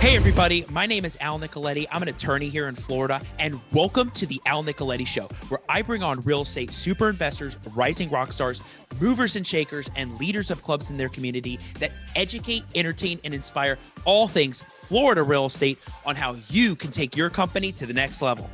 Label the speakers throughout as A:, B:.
A: Hey everybody, my name is Al Nicoletti. I'm an attorney here in Florida, and welcome to the Al Nicoletti Show, where I bring on real estate super investors, rising rock stars, movers and shakers, and leaders of clubs in their community that educate, entertain, and inspire all things Florida real estate on how you can take your company to the next level.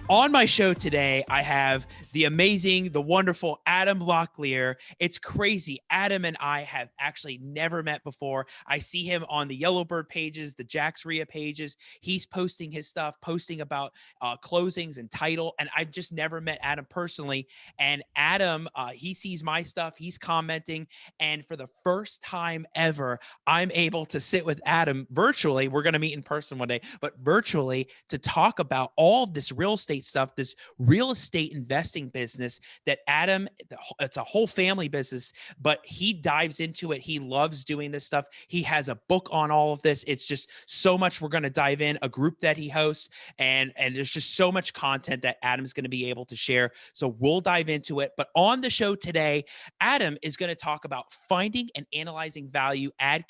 A: On my show today, I have the amazing, the wonderful Adam Locklear. It's crazy. Adam and I have actually never met before. I see him on the Yellowbird pages, the Jax RIA pages. He's posting his stuff, posting about closings and title. And I've just never met Adam personally. And Adam, he sees my stuff. He's commenting. And for the first time ever, I'm able to sit with Adam virtually. We're going to meet in person one day, but virtually to talk about all of this real estate stuff, this real estate investing business that Adam, it's a whole family business, but he dives into it. He loves doing this stuff. He has a book on all of this. It's just so much we're going to dive in, a group that he hosts, and there's just so much content that Adam's going to be able to share. So we'll dive into it. But on the show today, Adam is going to talk about finding and analyzing value, add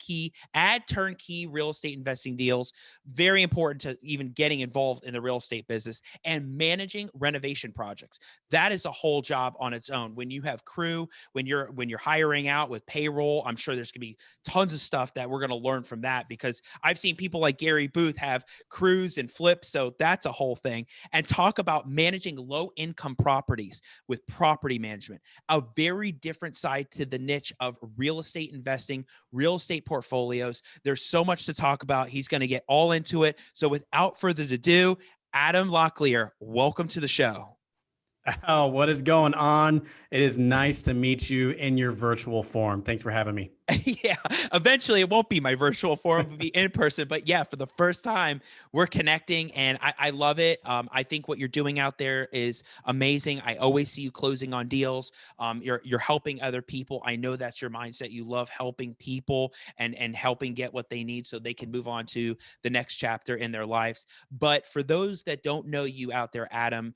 A: turnkey real estate investing deals. Very important to even getting involved in the real estate business, and managing renovation projects. That is a whole job on its own. When you have crew, when you're hiring out with payroll, I'm sure there's going to be tons of stuff that we're going to learn from that, because I've seen people like Gary Booth have crews and flips. So that's a whole thing. And talk about managing low income properties with property management, a very different side to the niche of real estate investing, real estate portfolios. There's so much to talk about. He's going to get all into it. So without further ado, Adam Locklear, welcome to the show.
B: Oh, what is going on? It is nice to meet you in your virtual form. Thanks for having me.
A: Yeah, eventually it won't be my virtual forum, it'll be in person. But yeah, for the first time, we're connecting, and I love it. I think what you're doing out there is amazing. I always see you closing on deals. You're helping other people. I know that's your mindset. You love helping people and helping get what they need so they can move on to the next chapter in their lives. But for those that don't know you out there, Adam,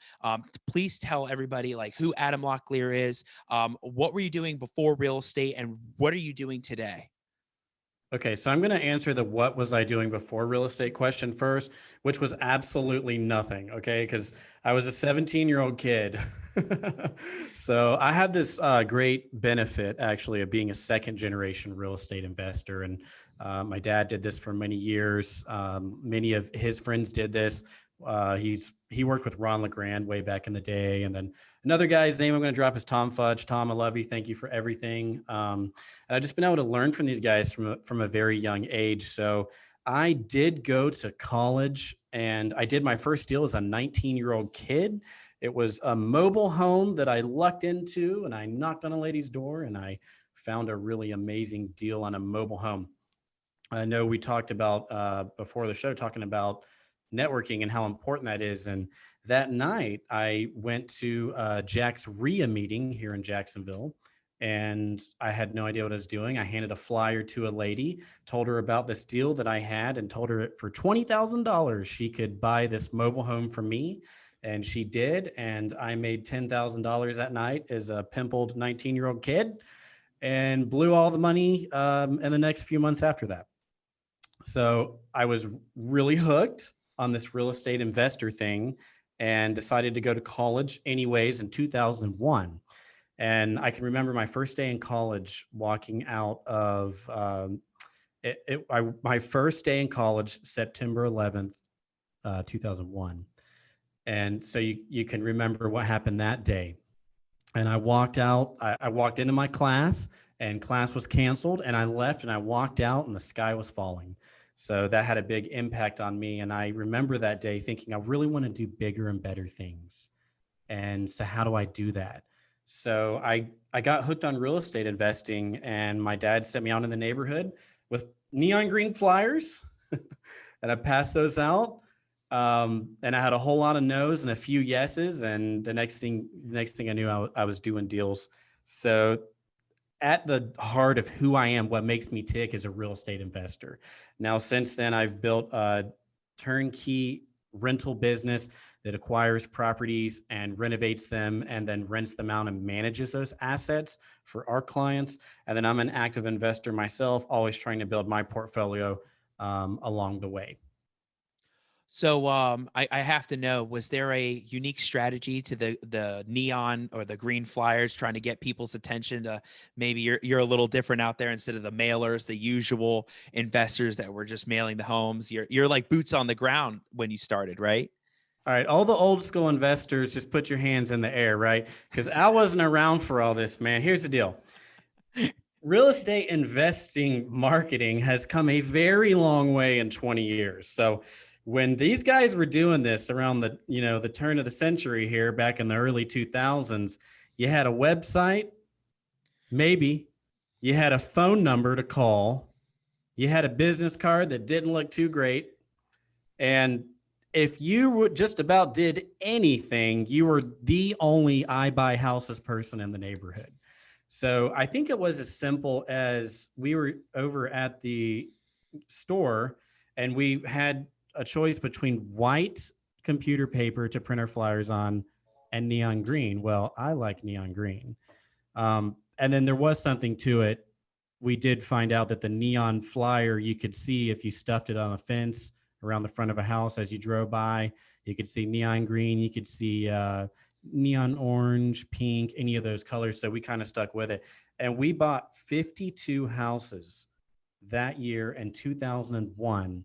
A: please tell everybody like who Adam Locklear is. What were you doing before real estate, and what are you doing today?
B: Okay, so I'm going to answer the what was I doing before real estate question first, which was absolutely nothing, okay? Because I was a 17-year-old kid. So I had this great benefit, actually, of being a second-generation real estate investor. And my dad did this for many years. Many of his friends did this. He worked with Ron Legrand way back in the day. And then another guy's name I'm going to drop is Tom Fudge. Tom, I love you. Thank you for everything. And I've just been able to learn from these guys from a very young age. So I did go to college, and I did my first deal as a 19-year-old kid. It was a mobile home that I lucked into, and I knocked on a lady's door, and I found a really amazing deal on a mobile home. I know we talked about before the show, talking about networking and how important that is. And that night I went to a Jax RIA meeting here in Jacksonville, and I had no idea what I was doing. I handed a flyer to a lady, told her about this deal that I had, and told her for $20,000 she could buy this mobile home for me. And she did. And I made $10,000 that night as a pimpled 19-year-old kid, and blew all the money in the next few months after that. So I was really hooked on this real estate investor thing, and decided to go to college anyways in 2001. And I can remember my first day in college, walking out of my first day in college, September 11th, 2001. And so you can remember what happened that day. And I walked out, I walked into my class, and class was canceled, and I left, and I walked out, and the sky was falling. So that had a big impact on me. And I remember that day thinking, I really want to do bigger and better things. And so how do I do that? So I got hooked on real estate investing, and my dad sent me out in the neighborhood with neon green flyers and I passed those out. And I had a whole lot of no's and a few yeses. And the next thing I knew, I was doing deals. So at the heart of who I am, what makes me tick is a real estate investor. Now, since then, I've built a turnkey rental business that acquires properties and renovates them and then rents them out and manages those assets for our clients. And then I'm an active investor myself, always trying to build my portfolio along the way.
A: So I have to know, was there a unique strategy to the neon or the green flyers trying to get people's attention to maybe you're a little different out there instead of the mailers, the usual investors that were just mailing the homes? You're like boots on the ground when you started, right?
B: All right, all the old school investors, just put your hands in the air, right? Because I wasn't around for all this, man. Here's the deal. Real estate investing marketing has come a very long way in 20 years. So when these guys were doing this around the turn of the century here back in the early 2000s, you had a website, maybe you had a phone number to call, you had a business card that didn't look too great, and if you just about did anything, you were the only I buy houses person in the neighborhood. So I think it was as simple as we were over at the store and we had a choice between white computer paper to print our flyers on and neon green. Well, I like neon green. And then there was something to it. We did find out that the neon flyer you could see if you stuffed it on a fence around the front of a house as you drove by. You could see neon green. You could see neon orange, pink, any of those colors. So we kind of stuck with it. And we bought 52 houses that year in 2001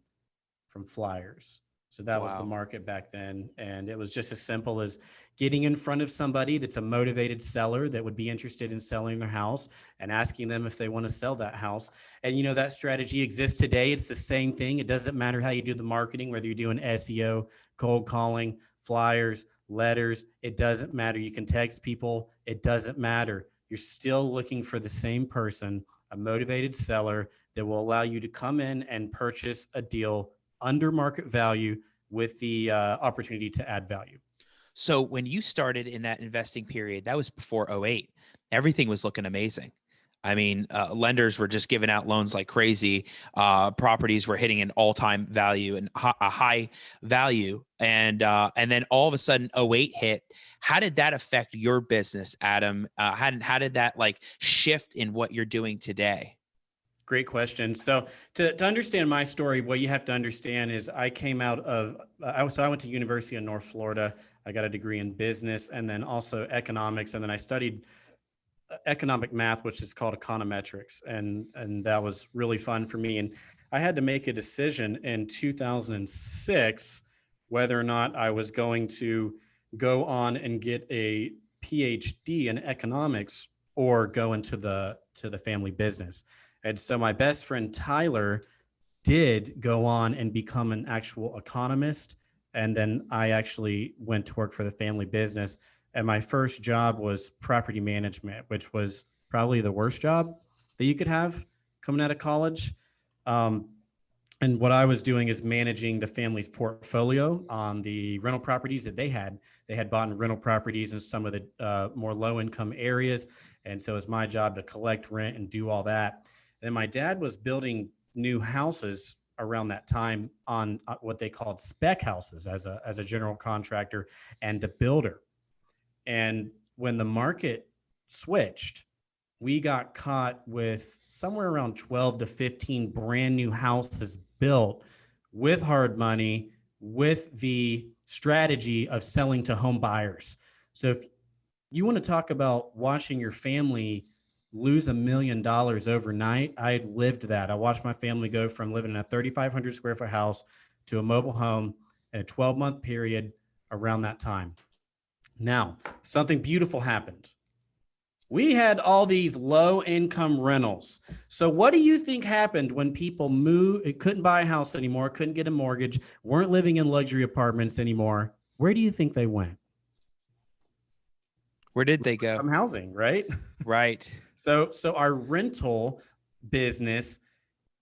B: from flyers. So that was the
A: Wow.
B: market back then. And it was just as simple as getting in front of somebody that's a motivated seller that would be interested in selling their house and asking them if they want to sell that house. And, you know, that strategy exists today. It's the same thing. It doesn't matter how you do the marketing, whether you're doing SEO, cold calling, flyers, letters. It doesn't matter. You can text people. It doesn't matter. You're still looking for the same person, a motivated seller that will allow you to come in and purchase a deal under market value with the opportunity to add value.
A: So when you started in that investing period, that was before '08. Everything was looking amazing. I mean, lenders were just giving out loans like crazy. Properties were hitting an all-time value and a high value. And then all of a sudden '08 hit. How did that affect your business, Adam? How did that like shift in what you're doing today?
B: Great question. So to understand my story, what you have to understand is I came out of, I went to University of North Florida. I got a degree in business and then also economics. And then I studied economic math, which is called econometrics. And that was really fun for me. And I had to make a decision in 2006 whether or not I was going to go on and get a PhD in economics or go into the family business. And so my best friend Tyler did go on and become an actual economist. And then I actually went to work for the family business. And my first job was property management, which was probably the worst job that you could have coming out of college. And what I was doing is managing the family's portfolio on the rental properties that they had. They had bought rental properties in some of the more low-income areas. And so it's my job to collect rent and do all that. And then my dad was building new houses around that time on what they called spec houses as a general contractor and a builder. And when the market switched, we got caught with somewhere around 12 to 15 brand new houses built with hard money, with the strategy of selling to home buyers. So if you want to talk about watching your family lose $1 million overnight, I lived that. I watched my family go from living in a 3,500 square foot house to a mobile home in a 12-month period around that time. Now, something beautiful happened. We had all these low income rentals. So what do you think happened when people moved, couldn't buy a house anymore, couldn't get a mortgage, weren't living in luxury apartments anymore? Where do you think they went?
A: Where did they go?
B: Housing, right?
A: Right.
B: So our rental business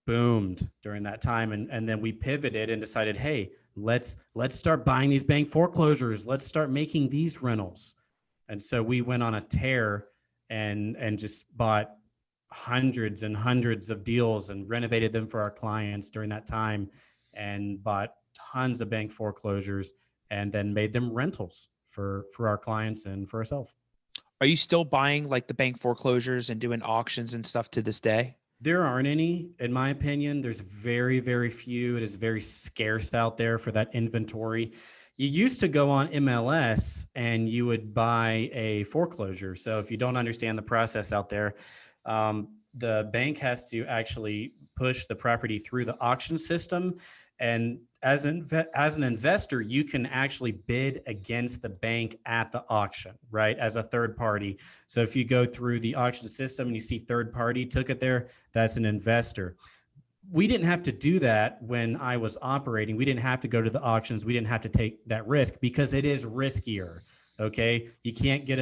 B: boomed during that time. And then we pivoted and decided, hey, let's start buying these bank foreclosures. Let's start making these rentals. And so we went on a tear and just bought hundreds and hundreds of deals and renovated them for our clients during that time and bought tons of bank foreclosures and then made them rentals for our clients and for ourselves.
A: Are you still buying like the bank foreclosures and doing auctions and stuff to this day?
B: There aren't any, in my opinion. There's very, very few. It is very scarce out there for that inventory. You used to go on MLS and you would buy a foreclosure. So if you don't understand the process out there, the bank has to actually push the property through the auction system. And as an investor, you can actually bid against the bank at the auction, right? As a third party. So if you go through the auction system and you see third party took it there, that's an investor. We didn't have to do that when I was operating. We didn't have to go to the auctions. We didn't have to take that risk because it is riskier. Okay. You can't get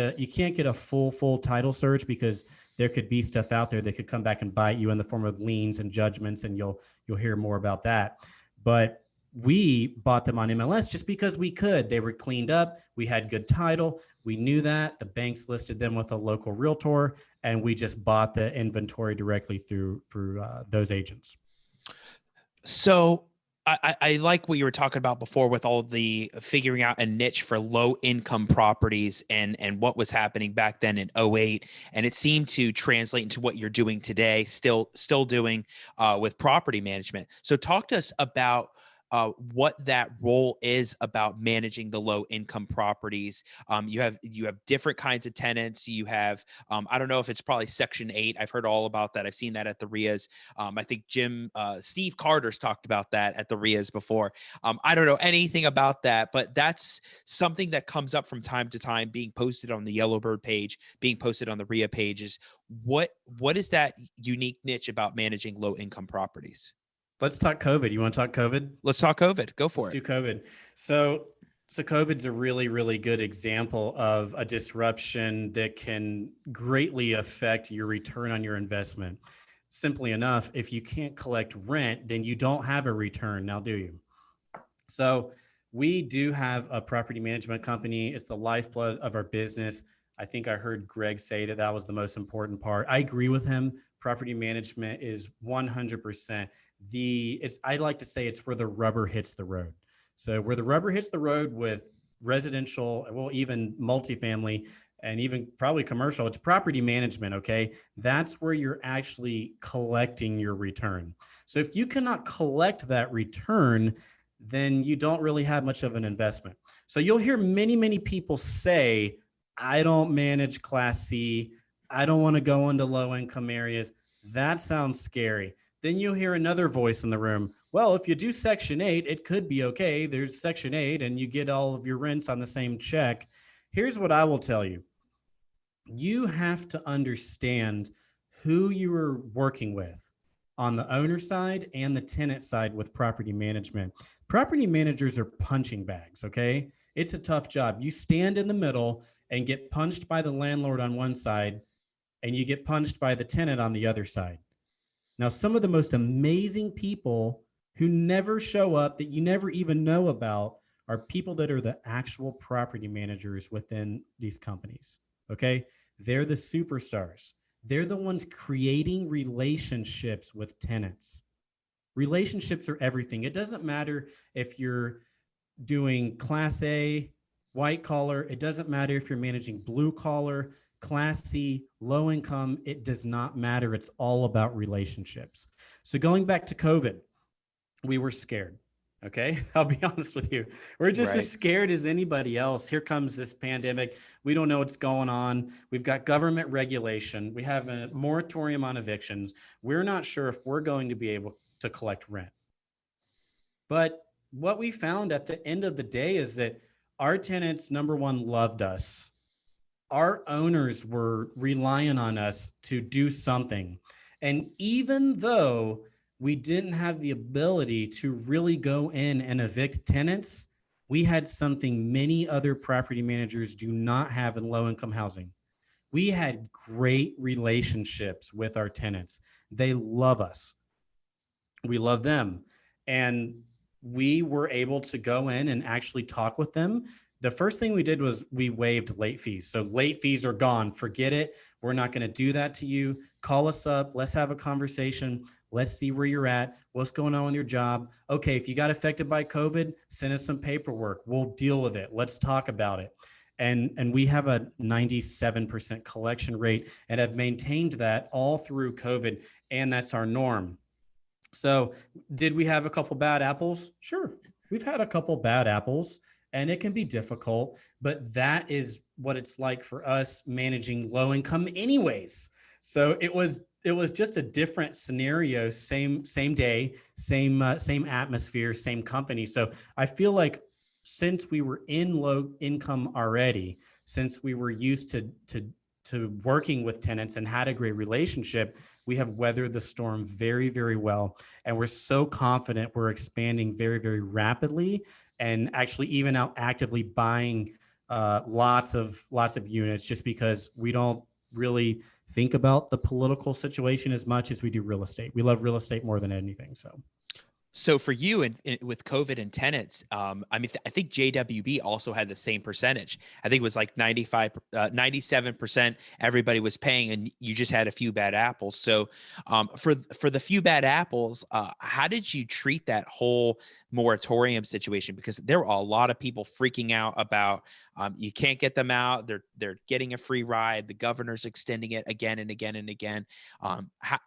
B: a full title search because there could be stuff out there that could come back and bite you in the form of liens and judgments. And you'll hear more about that. But we bought them on MLS just because we could. They were cleaned up. We had good title. We knew that the banks listed them with a local realtor, and we just bought the inventory directly through those agents.
A: So I like what you were talking about before with all the figuring out a niche for low income properties and what was happening back then in '08. And it seemed to translate into what you're doing today, still doing with property management. So talk to us about what that role is about managing the low income properties. You have different kinds of tenants. You have I don't know if it's probably Section 8. I've heard all about that. I've seen that at the RIAs. I think Steve Carter's talked about that at the RIAs before. I don't know anything about that, but that's something that comes up from time to time, being posted on the Yellowbird page, being posted on the RIA pages. What is that unique niche about managing low income properties?
B: Let's talk COVID. You want to talk COVID?
A: Let's talk COVID. Go for
B: Let's
A: it.
B: do COVID. So COVID's a really, really good example of a disruption that can greatly affect your return on your investment. Simply enough, if you can't collect rent, then you don't have a return now, do you? So we do have a property management company. It's the lifeblood of our business. I think I heard Greg say that that was the most important part. I agree with him. Property management is 100%. I like to say it's where the rubber hits the road. So where the rubber hits the road with residential, well, even multifamily and even probably commercial, it's property management. Okay. That's where you're actually collecting your return. So if you cannot collect that return, then you don't really have much of an investment. So you'll hear many, many people say, I don't manage Class C. I don't want to go into low income areas. That sounds scary. Then you'll hear another voice in the room. Well, if you do Section 8, it could be okay. There's Section 8 and you get all of your rents on the same check. Here's what I will tell you. You have to understand who you are working with on the owner side and the tenant side with property management. Property managers are punching bags, okay? It's a tough job. You stand in the middle and get punched by the landlord on one side, and you get punched by the tenant on the other side. Now, some of the most amazing people who never show up, that you never even know about, are people that are the actual property managers within these companies, okay? They're the superstars. They're the ones creating relationships with tenants. Relationships are everything. It doesn't matter if you're doing Class A, white collar. It doesn't matter if you're managing blue collar, Class C, low income. It does not matter. It's all about relationships. So going back to COVID, we were scared. Okay. I'll be honest with you. We're just as scared as anybody else. Here comes this pandemic. We don't know what's going on. We've got government regulation. We have a moratorium on evictions. We're not sure if we're going to be able to collect rent. But what we found at the end of the day is that our tenants, number one, loved us. Our owners were relying on us to do something. And even though we didn't have the ability to really go in and evict tenants, we had something many other property managers do not have in low-income housing. We had great relationships with our tenants. They love us. We love them. And we were able to go in and actually talk with them. The first thing we did was we waived late fees. So late fees are gone. Forget it. We're not going to do that to you. Call us up. Let's have a conversation. Let's see where you're at. What's going on with your job? Okay, if you got affected by COVID, send us some paperwork. We'll deal with it. Let's talk about it. And we have a 97% collection rate and have maintained that all through COVID. And that's our norm. So did we have a couple bad apples? Sure. We've had a couple bad apples, and it can be difficult, but that is what it's like for us managing low income anyways. So it was just a different scenario, same day, same atmosphere, same company. So I feel like since we were in low income already, since we were used to working with tenants and had a great relationship, we have weathered the storm very, very well. And we're so confident we're expanding very, very rapidly, and actually even out actively buying lots of units, just because we don't really think about the political situation as much as we do real estate. We love real estate more than anything.
A: So for you and with COVID and tenants, I mean, I think JWB also had the same percentage. I think it was like 97% everybody was paying, and you just had a few bad apples. So for the few bad apples, how did you treat that whole moratorium situation? Because there were a lot of people freaking out about you can't get them out. They're getting a free ride. The governor's extending it again and again and again.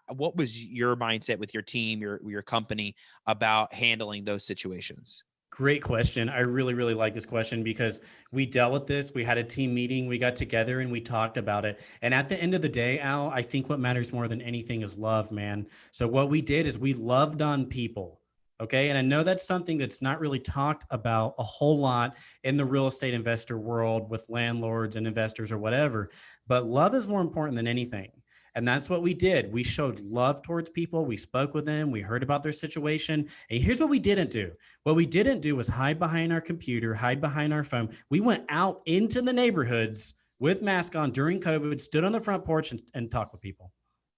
A: What was your mindset with your team, your company, about handling those situations?
B: Great question. I really, really like this question because we dealt with this. We had a team meeting, we got together and we talked about it. And at the end of the day, Al, I think what matters more than anything is love, man. So what we did is we loved on people. Okay. And I know that's something that's not really talked about a whole lot in the real estate investor world with landlords and investors or whatever, but love is more important than anything. And that's what we did. We showed love towards people. We spoke with them. We heard about their situation. And here's what we didn't do. What we didn't do was hide behind our computer, hide behind our phone. We went out into the neighborhoods with masks on during COVID, stood on the front porch and talked with people.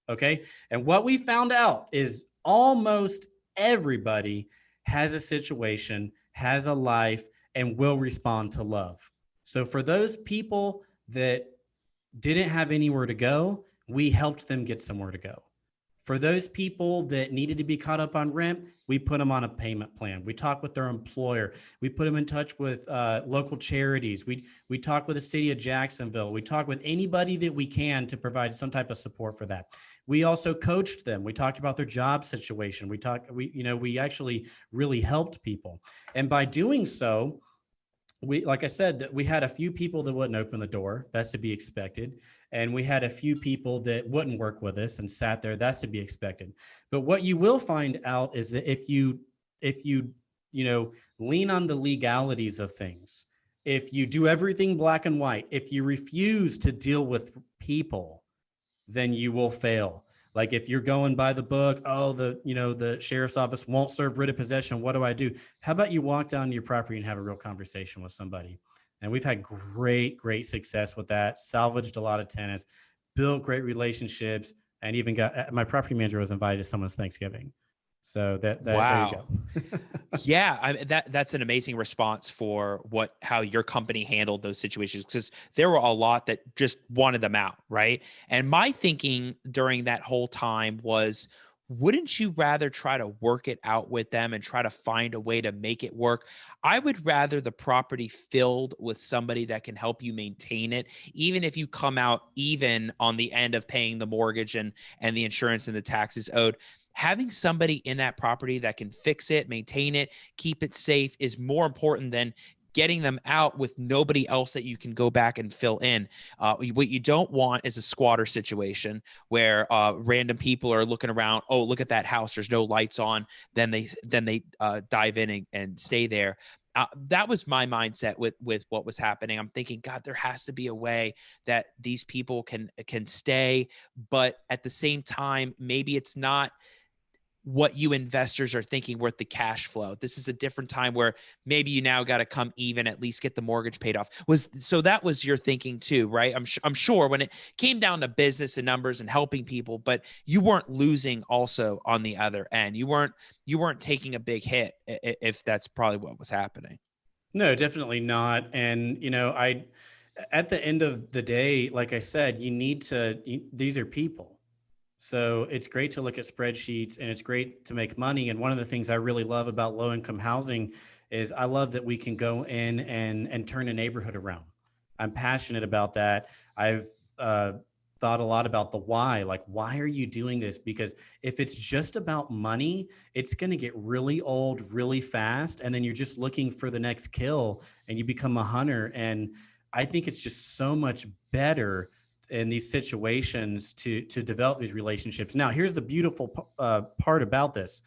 B: Okay. And what we found out is almost everybody has a situation, has a life, and will respond to love. So for those people that didn't have anywhere to go, we helped them get somewhere to go. For those people that needed to be caught up on rent, we put them on a payment plan. We talked with their employer. We put them in touch with local charities. We talked with the city of Jacksonville. We talked with anybody that we can to provide some type of support for that. We also coached them. We talked about their job situation. We actually really helped people. And by doing so, like I said, we had a few people that wouldn't open the door. That's to be expected. And we had a few people that wouldn't work with us and sat there. That's to be expected. But what you will find out is that if you lean on the legalities of things, if you do everything black and white, if you refuse to deal with people, then you will fail. Like if you're going by the book, the sheriff's office won't serve writ of possession. What do I do? How about you walk down to your property and have a real conversation with somebody? And we've had great success with that. Salvaged a lot of tenants, built great relationships, and even got my property manager was invited to someone's Thanksgiving. So
A: Wow.
B: There you go.
A: Yeah, that's an amazing response for how your company handled those situations, because there were a lot that just wanted them out, right? And my thinking during that whole time was, wouldn't you rather try to work it out with them and try to find a way to make it work? I would rather the property filled with somebody that can help you maintain it, even if you come out even on the end of paying the mortgage and the insurance and the taxes owed. Having somebody in that property that can fix it, maintain it, keep it safe is more important than getting them out with nobody else that you can go back and fill in. What you don't want is a squatter situation where random people are looking around. Oh, look at that house. There's no lights on. Then they dive in and stay there. That was my mindset with what was happening. I'm thinking, God, there has to be a way that these people can stay, but at the same time, maybe it's not what you investors are thinking worth the cash flow. This is a different time where maybe you now got to come even, at least get the mortgage paid off. So that was your thinking too, right? I'm sure when it came down to business and numbers and helping people, but you weren't losing also on the other end. You weren't taking a big hit, if that's probably what was happening.
B: No, definitely not. And at the end of the day, like I said, these are people. So it's great to look at spreadsheets and it's great to make money. And one of the things I really love about low income housing is I love that we can go in and turn a neighborhood around. I'm passionate about that. I've thought a lot about the why. Like, why are you doing this? Because if it's just about money, it's going to get really old really fast. And then you're just looking for the next kill and you become a hunter. And I think it's just so much better in these situations to develop these relationships. Now, here's the beautiful part about this.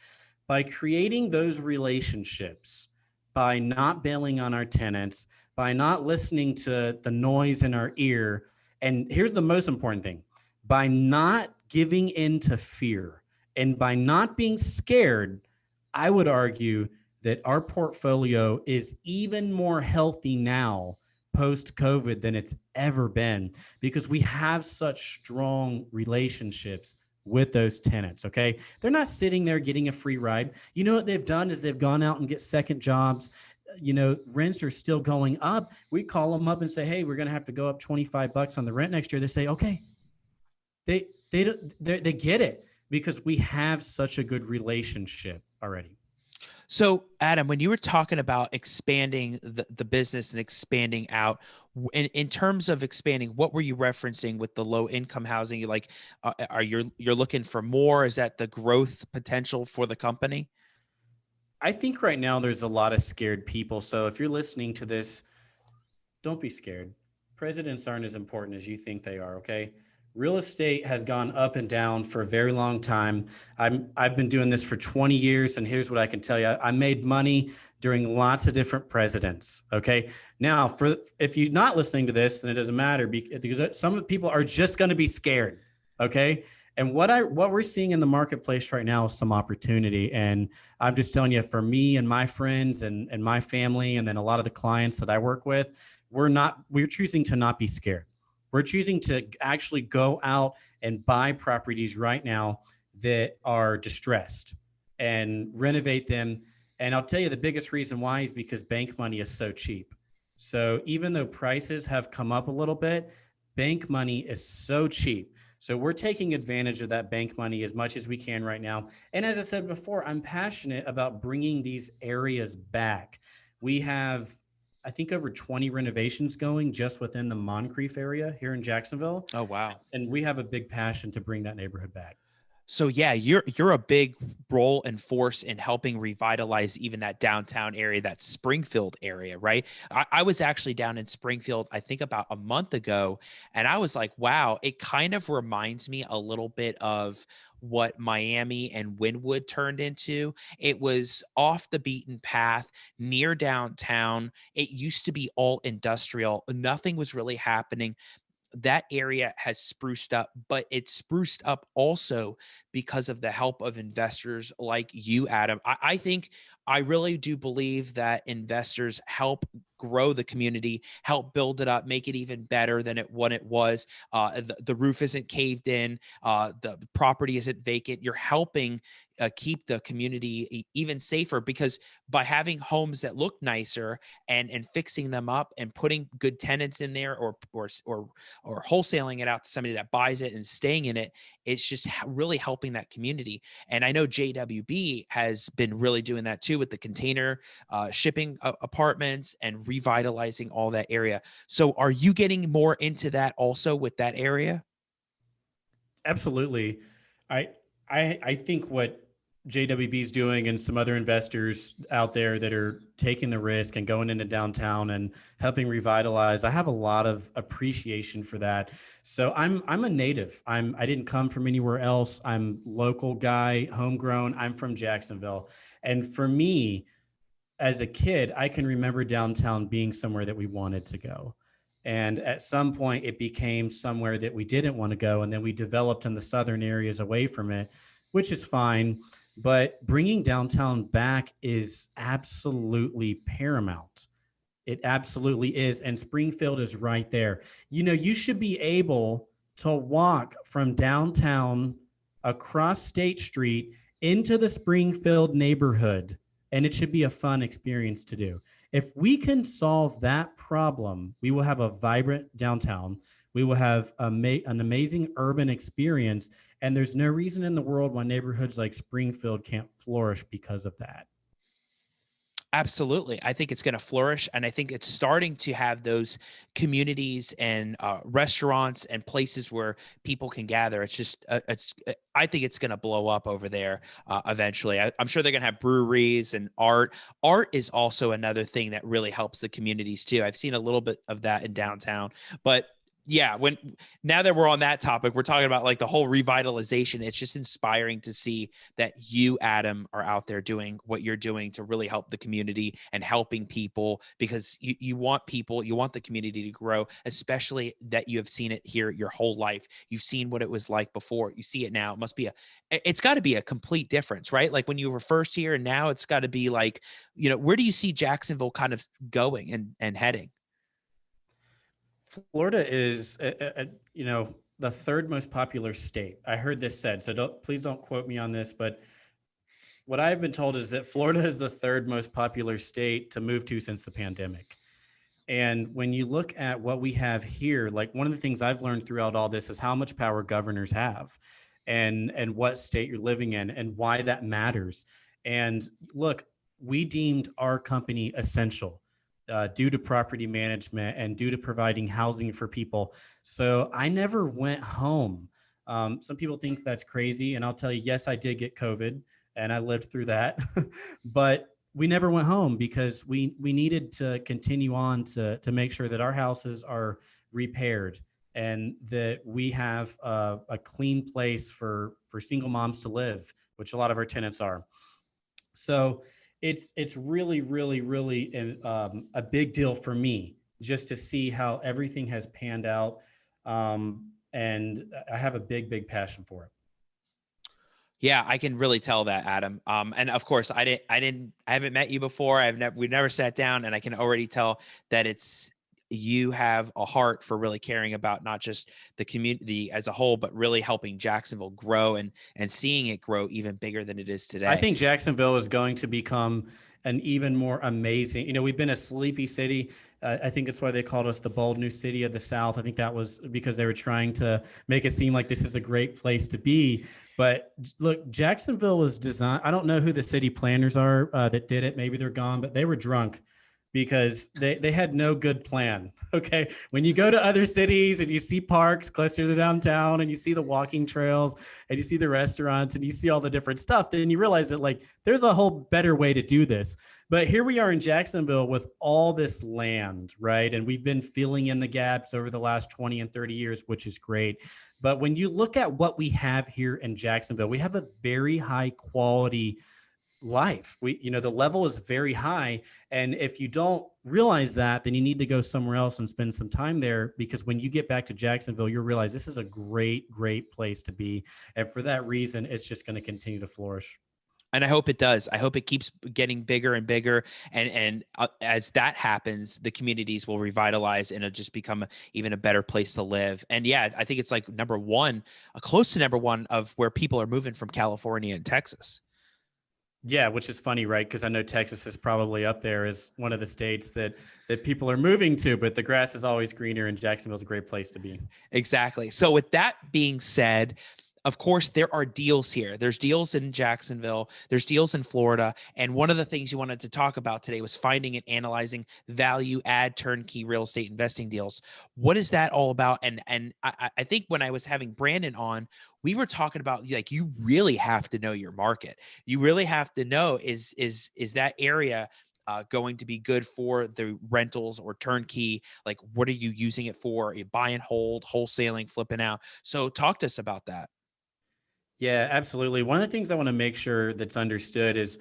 B: By creating those relationships, by not bailing on our tenants, by not listening to the noise in our ear, and here's the most important thing, by not giving in to fear and by not being scared, I would argue that our portfolio is even more healthy now post COVID than it's ever been because we have such strong relationships with those tenants. Okay. They're not sitting there getting a free ride. You know what they've done is they've gone out and get second jobs. You know, rents are still going up. We call them up and say, hey, we're going to have to go up $25 on the rent next year. They say, okay. They get it because we have such a good relationship already.
A: So, Adam, when you were talking about expanding the business and expanding out, in terms of expanding, what were you referencing with the low income housing? You like, are you're looking for more? Is that the growth potential for the company?
B: I think right now there's a lot of scared people. So if you're listening to this, don't be scared. Presidents aren't as important as you think they are, okay? Real estate has gone up and down for a very long time. I've been doing this for 20 years, and here's what I can tell you. I made money during lots of different presidents, okay? Now, if you're not listening to this, then it doesn't matter because some people are just going to be scared, okay? And what we're seeing in the marketplace right now is some opportunity. And I'm just telling you, for me and my friends and my family, and then a lot of the clients that I work with, we're choosing to not be scared. We're choosing to actually go out and buy properties right now that are distressed and renovate them. And I'll tell you the biggest reason why is because bank money is so cheap. So even though prices have come up a little bit, bank money is so cheap. So we're taking advantage of that bank money as much as we can right now. And as I said before, I'm passionate about bringing these areas back. We have, I think, over 20 renovations going just within the Moncrief area here in Jacksonville.
A: Oh, wow.
B: And we have a big passion to bring that neighborhood back.
A: So yeah, you're a big role and force in helping revitalize even that downtown area, that Springfield area, right? I was actually down in Springfield, I think about a month ago, and I was like, wow, it kind of reminds me a little bit of what Miami and Wynwood turned into. It was off the beaten path, near downtown. It used to be all industrial. Nothing was really happening. That area has spruced up, but it's spruced up also because of the help of investors like you, Adam. I think I really do believe that investors help grow the community, help build it up, make it even better than what it was. The roof isn't caved in, the property isn't vacant. You're helping keep the community even safer because by having homes that look nicer and fixing them up and putting good tenants in there or wholesaling it out to somebody that buys it and staying in it, it's just really helping that community. And I know JWB has been really doing that too with the container shipping apartments and revitalizing all that area. So are you getting more into that also with that area?
B: Absolutely. I I think what JWB is doing and some other investors out there that are taking the risk and going into downtown and helping revitalize, I have a lot of appreciation for that. So I'm a native. I didn't come from anywhere else. I'm local guy, homegrown. I'm from Jacksonville. And for me, as a kid, I can remember downtown being somewhere that we wanted to go. And at some point, it became somewhere that we didn't want to go. And then we developed in the southern areas away from it, which is fine. But bringing downtown back is absolutely paramount. It absolutely is. And Springfield is right there. You know, you should be able to walk from downtown across State Street into the Springfield neighborhood, and it should be a fun experience to do. If we can solve that problem, we will have a vibrant downtown. We will have an amazing urban experience. And there's no reason in the world why neighborhoods like Springfield can't flourish because of that.
A: Absolutely. I think it's going to flourish. And I think it's starting to have those communities and restaurants and places where people can gather. It's just, I think it's going to blow up over there eventually. I'm sure they're going to have breweries and art. Art is also another thing that really helps the communities too. I've seen a little bit of that in downtown, but yeah, now that we're on that topic, we're talking about like the whole revitalization. It's just inspiring to see that you, Adam, are out there doing what you're doing to really help the community and helping people, because you want people, you want the community to grow, especially that you have seen it here your whole life. You've seen what it was like before. You see it now. It's got to be a complete difference, right? Like when you were first here and now it's got to be like, where do you see Jacksonville kind of going and heading?
B: Florida is, the third most popular state. I heard this said, so please don't quote me on this, but what I've been told is that Florida is the third most popular state to move to since the pandemic. And when you look at what we have here, like one of the things I've learned throughout all this is how much power governors have and what state you're living in and why that matters. And look, we deemed our company essential due to property management and due to providing housing for people. So I never went home. Some people think that's crazy. And I'll tell you, yes, I did get COVID and I lived through that, but we never went home because we needed to continue on to make sure that our houses are repaired and that we have a clean place for single moms to live, which a lot of our tenants are. So it's really, really, really a big deal for me just to see how everything has panned out. And I have a big, big passion for it.
A: Yeah, I can really tell that, Adam. And of course, I haven't met you before. We've never sat down, and I can already tell that you have a heart for really caring about not just the community as a whole, but really helping Jacksonville grow and seeing it grow even bigger than it is today.
B: I think Jacksonville is going to become an even more amazing, we've been a sleepy city. I think that's why they called us the bold new city of the South. I think that was because they were trying to make it seem like this is a great place to be. But look, Jacksonville was designed. I don't know who the city planners are that did it. Maybe they're gone, but they were drunk because they had no good plan. Okay. When you go to other cities and you see parks closer to downtown and you see the walking trails and you see the restaurants and you see all the different stuff, then you realize that like there's a whole better way to do this. But here we are in Jacksonville with all this land, right? And we've been filling in the gaps over the last 20 and 30 years, which is great. But when you look at what we have here in Jacksonville, we have a very high quality life. The level is very high. And if you don't realize that, then you need to go somewhere else and spend some time there, because when you get back to Jacksonville, you'll realize this is a great, great place to be. And for that reason, it's just going to continue to flourish.
A: And I hope it does. I hope it keeps getting bigger and bigger. And as that happens, the communities will revitalize and it'll just become even a better place to live. And yeah, I think it's like number one, close to number one of where people are moving from California and Texas.
B: Yeah, which is funny, right? Because I know Texas is probably up there as one of the states that people are moving to, but the grass is always greener, and Jacksonville's a great place to be.
A: Exactly. So with that being said, of course, there are deals here. There's deals in Jacksonville. There's deals in Florida. And one of the things you wanted to talk about today was finding and analyzing value add turnkey real estate investing deals. What is that all about? And I think when I was having Brandon on, we were talking about like you really have to know your market. You really have to know is that area going to be good for the rentals or turnkey? Like, what are you using it for? Are you buy and hold, wholesaling, flipping out? So talk to us about that.
B: Yeah, absolutely. One of the things I want to make sure that's understood is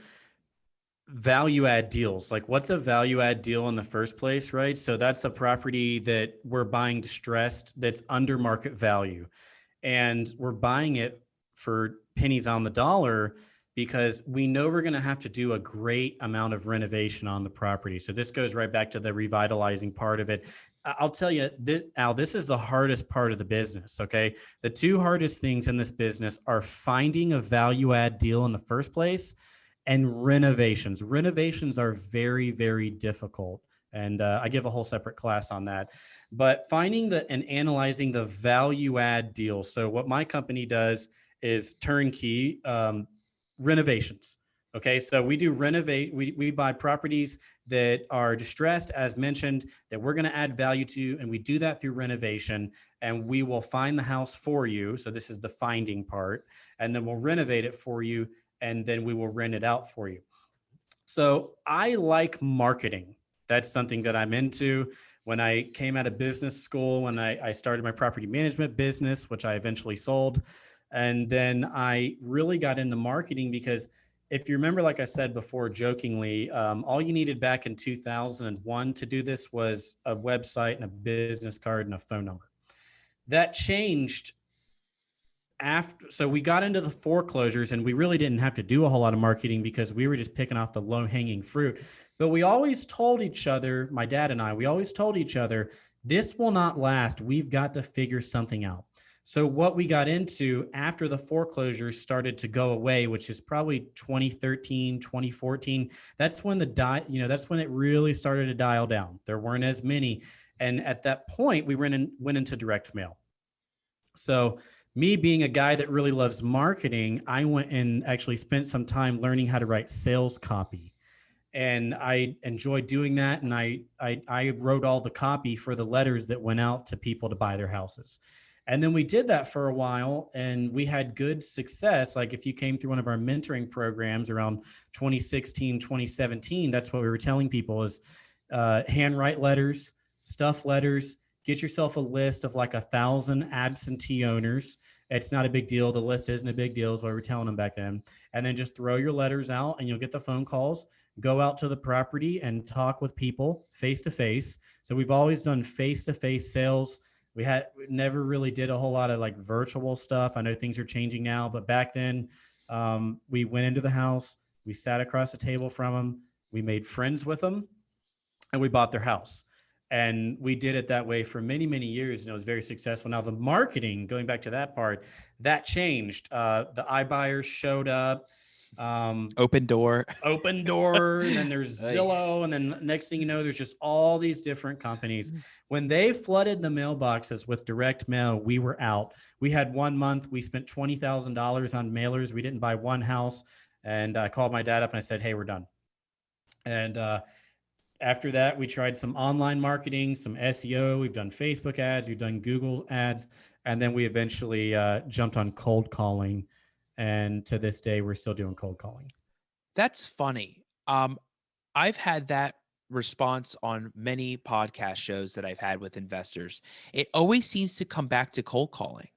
B: value add deals. Like, what's a value add deal in the first place, right? So that's a property that we're buying distressed that's under market value. And we're buying it for pennies on the dollar because we know we're going to have to do a great amount of renovation on the property. So this goes right back to the revitalizing part of it. I'll tell you, Al, this is the hardest part of the business, okay? The two hardest things in this business are finding a value add deal in the first place and renovations. Renovations are very, very difficult. And I give a whole separate class on that. But finding and analyzing the value add deal. So what my company does is turnkey renovations. Okay, so we do renovate. We buy properties that are distressed, as mentioned, that we're going to add value to, and we do that through renovation. And we will find the house for you. So this is the finding part, and then we'll renovate it for you, and then we will rent it out for you. So I like marketing. That's something that I'm into. When I came out of business school, when I started my property management business, which I eventually sold, and then I really got into marketing because if you remember, like I said before, jokingly, all you needed back in 2001 to do this was a website and a business card and a phone number. That changed after, so we got into the foreclosures and we really didn't have to do a whole lot of marketing because we were just picking off the low hanging fruit. But we always told each other, my dad and I, we always told each other, this will not last. We've got to figure something out. So what we got into after the foreclosures started to go away, which is probably 2013, 2014, that's when that's when it really started to dial down. There weren't as many. And at that point, we went into direct mail. So me being a guy that really loves marketing, I went and actually spent some time learning how to write sales copy. And I enjoyed doing that. And I wrote all the copy for the letters that went out to people to buy their houses. And then we did that for a while and we had good success. Like if you came through one of our mentoring programs around 2016, 2017, that's what we were telling people is handwrite letters, stuff letters, get yourself a list of like 1,000 absentee owners. It's not a big deal. The list isn't a big deal is what we were telling them back then. And then just throw your letters out and you'll get the phone calls. Go out to the property and talk with people face to face. So we've always done face-to-face sales. We never really did a whole lot of like virtual stuff. I know things are changing now, but back then we went into the house, we sat across the table from them, we made friends with them, and we bought their house. And we did it that way for many, many years, and it was very successful. Now the marketing, going back to that part, that changed. The iBuyers showed up.
A: Open door.
B: And then there's Zillow, and then next thing you know, there's just all these different companies. When they flooded the mailboxes with direct mail, we were out. We had 1 month, we spent $20,000 on mailers. We didn't buy one house. And I called my dad up and I said, hey, we're done. And after that, we tried some online marketing, some SEO. We've done Facebook ads, we've done Google ads, and then we eventually jumped on cold calling. And to this day, we're still doing cold calling.
A: That's funny. I've had that response on many podcast shows that I've had with investors. It always seems to come back to cold calling.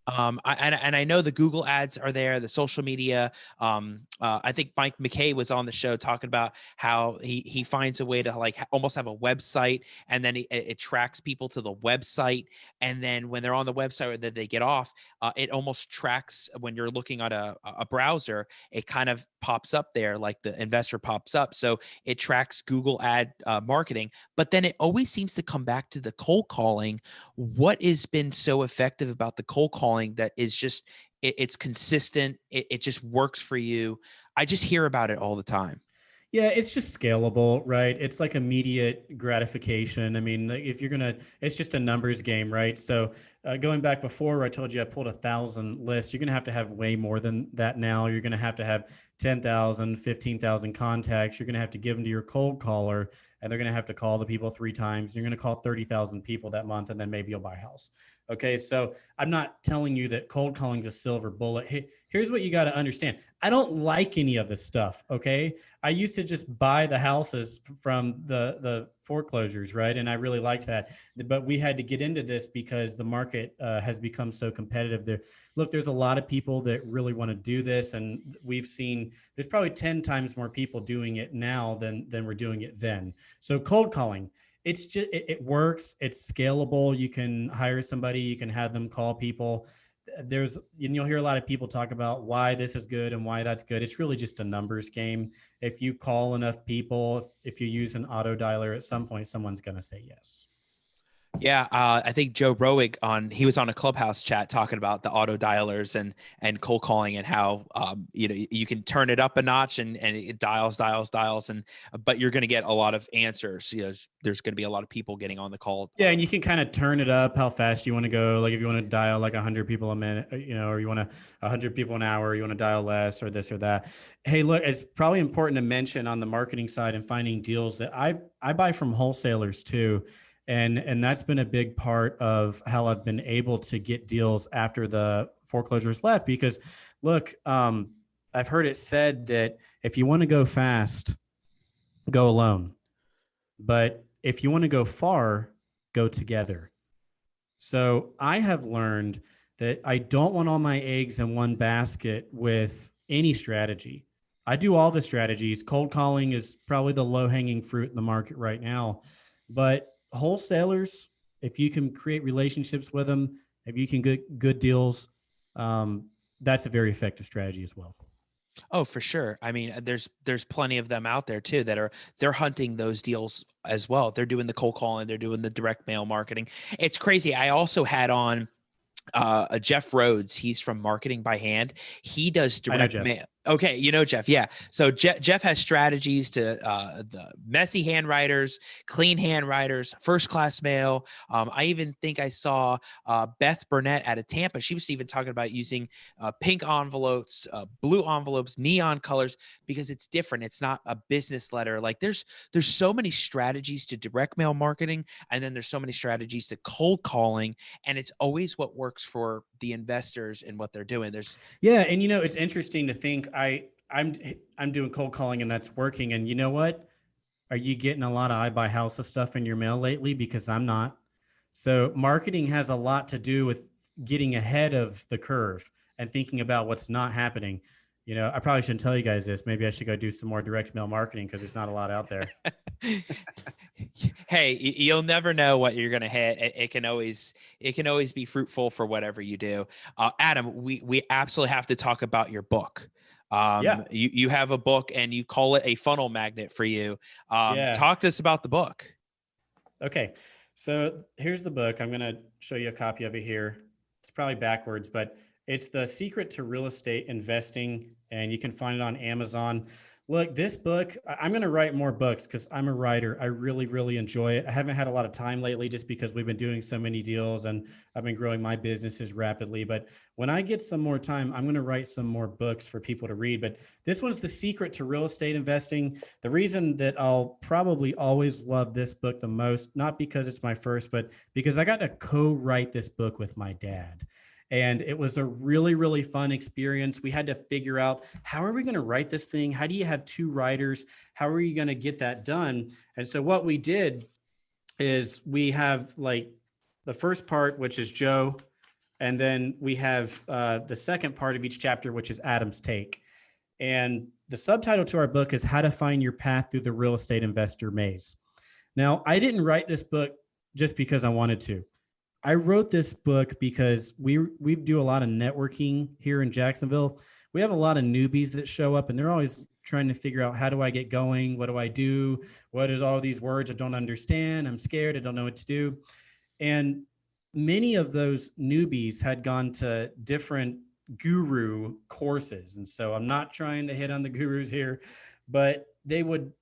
A: I know the Google ads are there, the social media. I think Mike McKay was on the show talking about how he finds a way to like almost have a website, and then it tracks people to the website, and then when they're on the website or that they get off, it almost tracks when you're looking at a browser. It kind of pops up there like the investor pops up, so it tracks Google ad marketing. But then it always seems to come back to the cold calling. What has been so effective about the cold calling that is just it's consistent, it just works for you? I just hear about it all the time.
B: Yeah, it's just scalable, right? It's like immediate gratification. I mean, if you're it's just a numbers game, right? So going back before, I told you I pulled 1,000 lists. You're going to have way more than that now. You're going to have 10,000, 15,000 contacts. You're going to have to give them to your cold caller, and they're going to have to call the people 3 times. You're going to call 30,000 people that month, and then maybe you'll buy a house. Okay, so I'm not telling you that cold calling is a silver bullet. Hey, here's what you got to understand. I don't like any of this stuff, okay? I used to just buy the houses from the foreclosures, right? And I really liked that. But we had to get into this because the market has become so competitive. There's a lot of people that really want to do this. And we've seen there's probably 10 times more people doing it now than we're doing it then. So cold calling, it's just, it works. It's scalable. You can hire somebody, you can have them call people. You'll hear a lot of people talk about why this is good and why that's good. It's really just a numbers game. If you call enough people, if you use an auto dialer, at some point, someone's going to say yes.
A: Yeah, I think Joe Roig he was on a Clubhouse chat talking about the auto dialers and cold calling and how you can turn it up a notch and it dials and but you're going to get a lot of answers. There's going to be a lot of people getting on the call.
B: Yeah, and you can kind of turn it up how fast you want to go. Like if you want to dial like 100 people a minute, or you want 100 people an hour, or you want to dial less, or this or that. Hey, look, it's probably important to mention on the marketing side and finding deals that I buy from wholesalers too. And that's been a big part of how I've been able to get deals after the foreclosures left. Because look, I've heard it said that if you want to go fast, go alone. But if you want to go far, go together. So I have learned that I don't want all my eggs in one basket with any strategy. I do all the strategies. Cold calling is probably the low-hanging fruit in the market right now. But wholesalers, if you can create relationships with them, if you can get good deals, that's a very effective strategy as well.
A: Oh, for sure. I mean, there's plenty of them out there too they're hunting those deals as well. They're doing the cold calling, they're doing the direct mail marketing. It's crazy. I also had on Jeff Rhodes. He's from Marketing by Hand. He does direct mail. Okay, Jeff. Yeah. So Jeff has strategies to the messy handwriters, clean handwriters, first class mail. I even think I saw Beth Burnett out of Tampa. She was even talking about using pink envelopes, blue envelopes, neon colors, because it's different. It's not a business letter. Like there's so many strategies to direct mail marketing, and then there's so many strategies to cold calling, and it's always what works for the investors and what they're doing. And
B: it's interesting to think I'm doing cold calling and that's working. And you know what? Are you getting a lot of I buy houses stuff in your mail lately? Because I'm not. So marketing has a lot to do with getting ahead of the curve and thinking about what's not happening. I probably shouldn't tell you guys this. Maybe I should go do some more direct mail marketing because there's not a lot out there.
A: Hey, you'll never know what you're going to hit. It can always be fruitful for whatever you do. Adam, we absolutely have to talk about your book. You have a book and you call it a funnel magnet for you. Talk to us about the book.
B: Okay. So here's the book. I'm going to show you a copy of it here. It's probably backwards, but it's The Secret to Real Estate Investing, and you can find it on Amazon. Look, this book, I'm going to write more books because I'm a writer. I really, really enjoy it. I haven't had a lot of time lately just because we've been doing so many deals and I've been growing my businesses rapidly. But when I get some more time, I'm going to write some more books for people to read. But this one's The Secret to Real Estate Investing. The reason that I'll probably always love this book the most, not because it's my first, but because I got to co-write this book with my dad. And it was a really, really fun experience. We had to figure out, how are we going to write this thing? How do you have two writers? How are you going to get that done? And so what we did is we have like the first part, which is Joe. And then we have the second part of each chapter, which is Adam's take. And the subtitle to our book is How to Find Your Path Through the Real Estate Investor Maze. Now, I didn't write this book just because I wanted to. I wrote this book because we do a lot of networking here in Jacksonville. We have a lot of newbies that show up and they're always trying to figure out, how do I get going? What do I do? What is all these words I don't understand? I'm scared. I don't know what to do. And many of those newbies had gone to different guru courses. And so I'm not trying to hit on the gurus here, but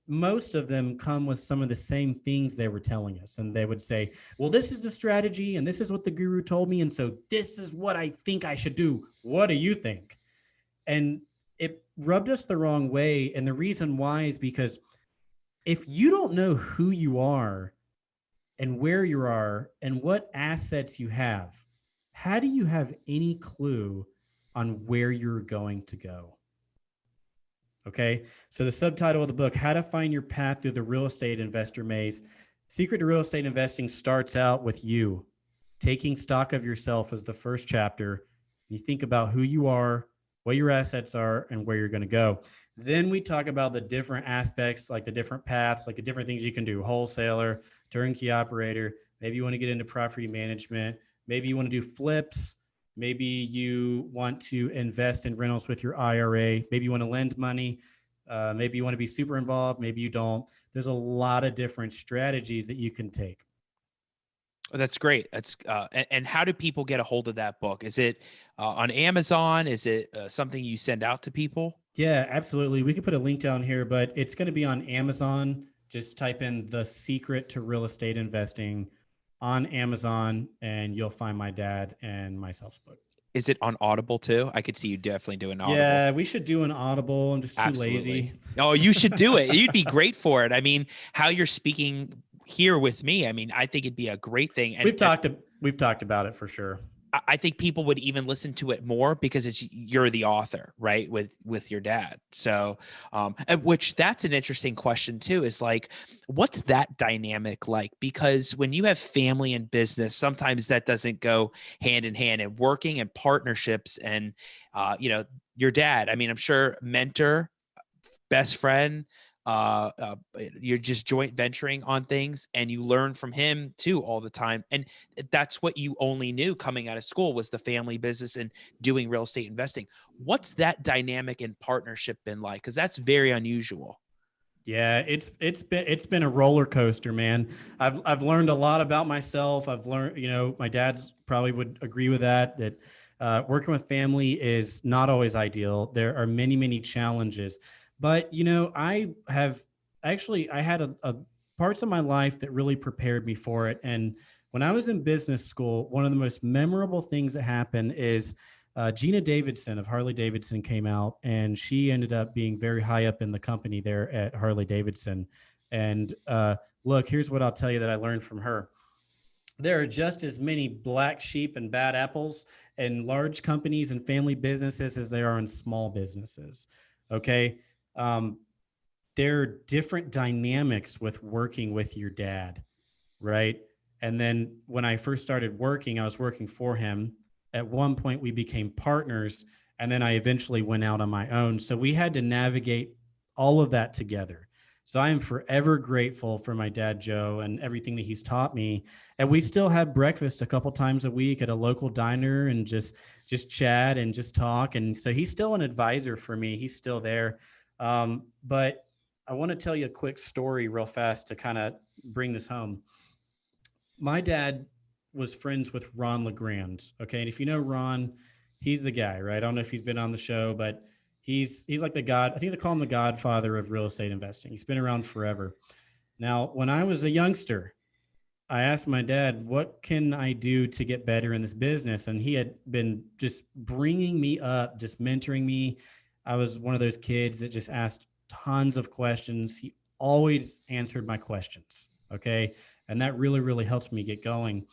B: most of them come with some of the same things they were telling us. And they would say, well, this is the strategy and this is what the guru told me. And so this is what I think I should do. What do you think? And it rubbed us the wrong way. And the reason why is because if you don't know who you are and where you are and what assets you have, how do you have any clue on where you're going to go? Okay, so the subtitle of the book, How to Find Your Path Through the Real Estate Investor Maze. Secret to Real Estate Investing starts out with you. Taking stock of yourself is the first chapter. You think about who you are, what your assets are, and where you're going to go. Then we talk about the different aspects, like the different paths, like the different things you can do. Wholesaler, turnkey operator. Maybe you want to get into property management. Maybe you want to do flips. Maybe you want to invest in rentals with your IRA. Maybe you want to lend money. Maybe you want to be super involved. Maybe you don't. There's a lot of different strategies that you can take.
A: Oh, that's great. That's and how do people get a hold of that book? Is it on Amazon? Is it something you send out to people?
B: Yeah, absolutely. We could put a link down here, but it's going to be on Amazon. Just type in The Secret to Real Estate Investing on Amazon, and you'll find my dad and myself's book.
A: Is it on Audible too? I could see you definitely doing Audible.
B: Yeah, we should do an Audible. I'm just too
A: Absolutely.
B: lazy.
A: Oh, you should do it. You'd be great for it. I mean, how you're speaking here with me, I mean, I think it'd be a great thing. And
B: We've talked about it for sure.
A: I think people would even listen to it more because you're the author, right? With your dad. So, and which that's an interesting question too, is like, what's that dynamic like? Because when you have family and business, sometimes that doesn't go hand in hand, and working and partnerships and, your dad, I mean, I'm sure mentor, best friend, you're just joint venturing on things, and you learn from him too all the time. And that's what you only knew coming out of school, was the family business and doing real estate investing. What's that dynamic and partnership been like? Because that's very unusual.
B: Yeah, it's been a roller coaster, man. I've learned a lot about myself. I've learned, my dad's probably would agree with that working with family is not always ideal. There are many, many challenges, but I had a parts of my life that really prepared me for it. And when I was in business school, one of the most memorable things that happened is Gina Davidson of Harley Davidson came out, and she ended up being very high up in the company there at Harley Davidson. And look, here's what I'll tell you that I learned from her. There are just as many black sheep and bad apples in large companies and family businesses as there are in small businesses. Okay. Um, there are different dynamics with working with your dad, right? And then when I first started working, I was working for him. At one point, we became partners, and then I eventually went out on my own. So we had to navigate all of that together. So I am forever grateful for my dad, Joe, and everything that he's taught me. And we still have breakfast a couple times a week at a local diner and just chat and just talk. And so he's still an advisor for me. He's still there. But I want to tell you a quick story real fast to kind of bring this home. My dad was friends with Ron Legrand. Okay. And if you know Ron, he's the guy, right? I don't know if he's been on the show, but he's like the god. I think they call him the godfather of real estate investing. He's been around forever. Now, when I was a youngster, I asked my dad, what can I do to get better in this business? And he had been just bringing me up, just mentoring me. I was one of those kids that just asked tons of questions. He always answered my questions. Okay. And that really, really helps me get going.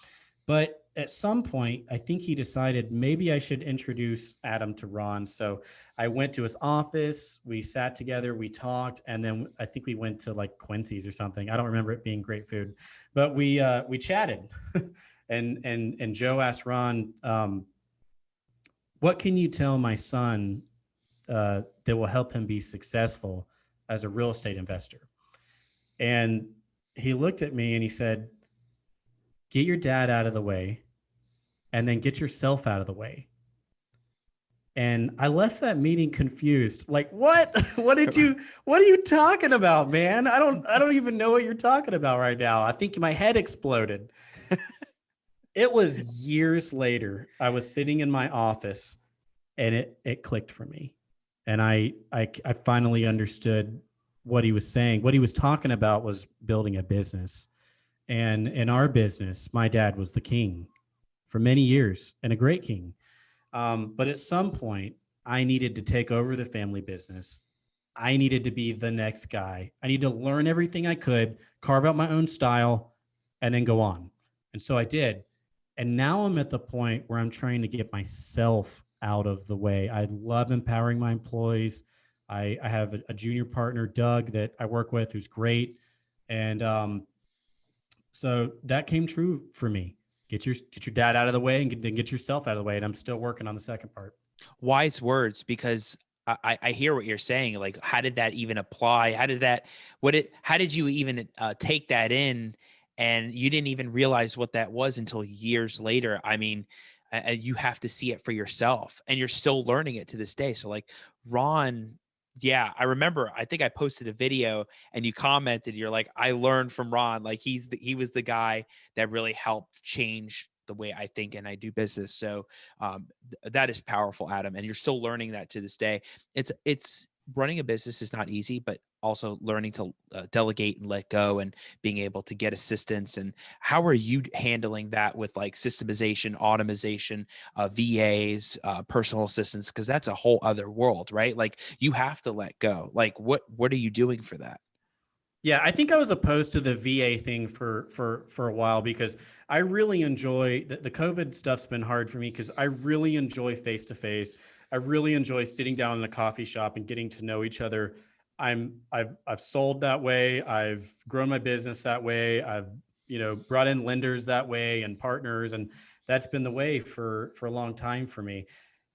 B: But at some point, I think he decided maybe I should introduce Adam to Ron. So I went to his office, we sat together, we talked, and then I think we went to like Quincy's or something. I don't remember it being great food, but we chatted. and Joe asked Ron, what can you tell my son that will help him be successful as a real estate investor? And he looked at me and he said, get your dad out of the way and then get yourself out of the way. And I left that meeting confused. Like, what? What are you talking about, man? I don't even know what you're talking about right now. I think my head exploded. It was years later. I was sitting in my office and it clicked for me. And I finally understood what he was saying. What he was talking about was building a business. And in our business, my dad was the king for many years and a great king. But at some point, I needed to take over the family business. I needed to be the next guy. I need to learn everything I could, carve out my own style, and then go on. And so I did. And now I'm at the point where I'm trying to get myself out of the way. I love empowering my employees. I have a junior partner, Doug, that I work with, who's great. And so that came true for me. Get your dad out of the way and then get yourself out of the way. And I'm still working on the second part.
A: Wise words, because I hear what you're saying. Like, how did that even apply? How did you even take that in? And you didn't even realize what that was until years later. I mean, you have to see it for yourself, and you're still learning it to this day. So like Ron, Yeah, I remember, I think I posted a video and you commented, you're like, I learned from Ron. Like he was the guy that really helped change the way I think and I do business. So that is powerful, Adam. And you're still learning that to this day. It's running a business is not easy, but also learning to delegate and let go and being able to get assistance. And how are you handling that with like systemization, automation, VAs, personal assistants? Because that's a whole other world, right? Like you have to let go. Like what are you doing for that?
B: Yeah, I think I was opposed to the VA thing for a while because I really enjoy the COVID stuff's been hard for me because I really enjoy face to face. I really enjoy sitting down in a coffee shop and getting to know each other. I've sold that way. I've grown my business that way. I've brought in lenders that way and partners, and that's been the way for a long time for me.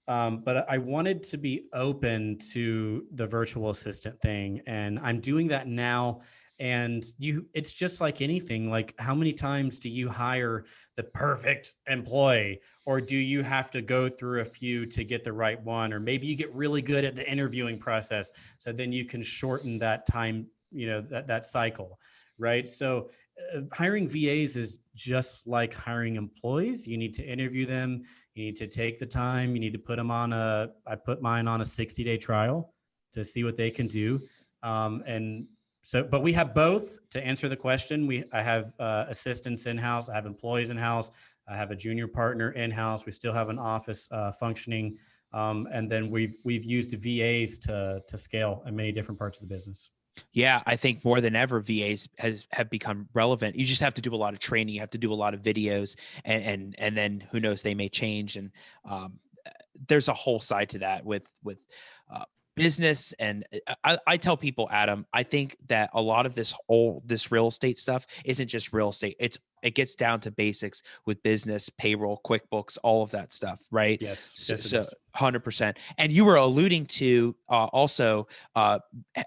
B: But I wanted to be open to the virtual assistant thing, and I'm doing that now. And it's just like anything. Like, how many times do you hire the perfect employee, or do you have to go through a few to get the right one? Or maybe you get really good at the interviewing process, so then you can shorten that time, that cycle, right? So hiring VAs is just like hiring employees. You need to interview them. You need to take the time. You need to put them on I put mine on a 60-day trial to see what they can do. And so, but we have both. To answer the question, I have assistants in-house. I have employees in-house. I have a junior partner in-house. We still have an office functioning. And then we've used VAs to scale in many different parts of the business.
A: Yeah, I think more than ever, VAs have become relevant. You just have to do a lot of training. You have to do a lot of videos, and then who knows, they may change. And um, there's a whole side to that with uh, business. And I tell people, Adam, I think that a lot of this real estate stuff isn't just real estate. It gets down to basics with business, payroll, QuickBooks, all of that stuff, right?
B: Yes,
A: So,
B: yes, it
A: so
B: is.
A: 100%. And you were alluding to also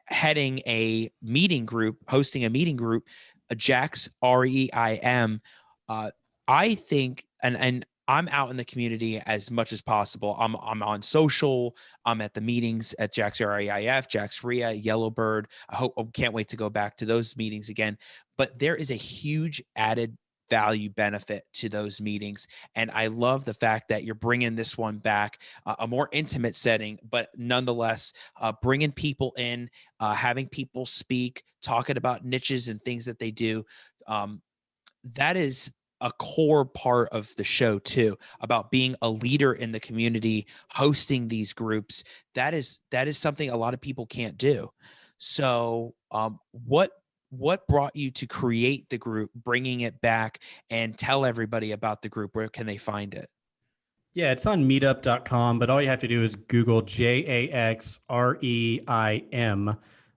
A: heading a meeting group, hosting a meeting group, a Jax REIM. Uh, I think, and I'm out in the community as much as possible. I'm on social. I'm at the meetings at Jax REIF, Jax RIA, Yellowbird. I can't wait to go back to those meetings again. But there is a huge added value benefit to those meetings, and I love the fact that you're bringing this one back, a more intimate setting, but nonetheless bringing people in, having people speak, talking about niches and things that they do. Um, that is a core part of the show too, about being a leader in the community, hosting these groups. That is something a lot of people can't do. So what brought you to create the group, bringing it back, and tell everybody about the group? Where can they find it?
B: Yeah, it's on meetup.com, but all you have to do is Google JAXREIM,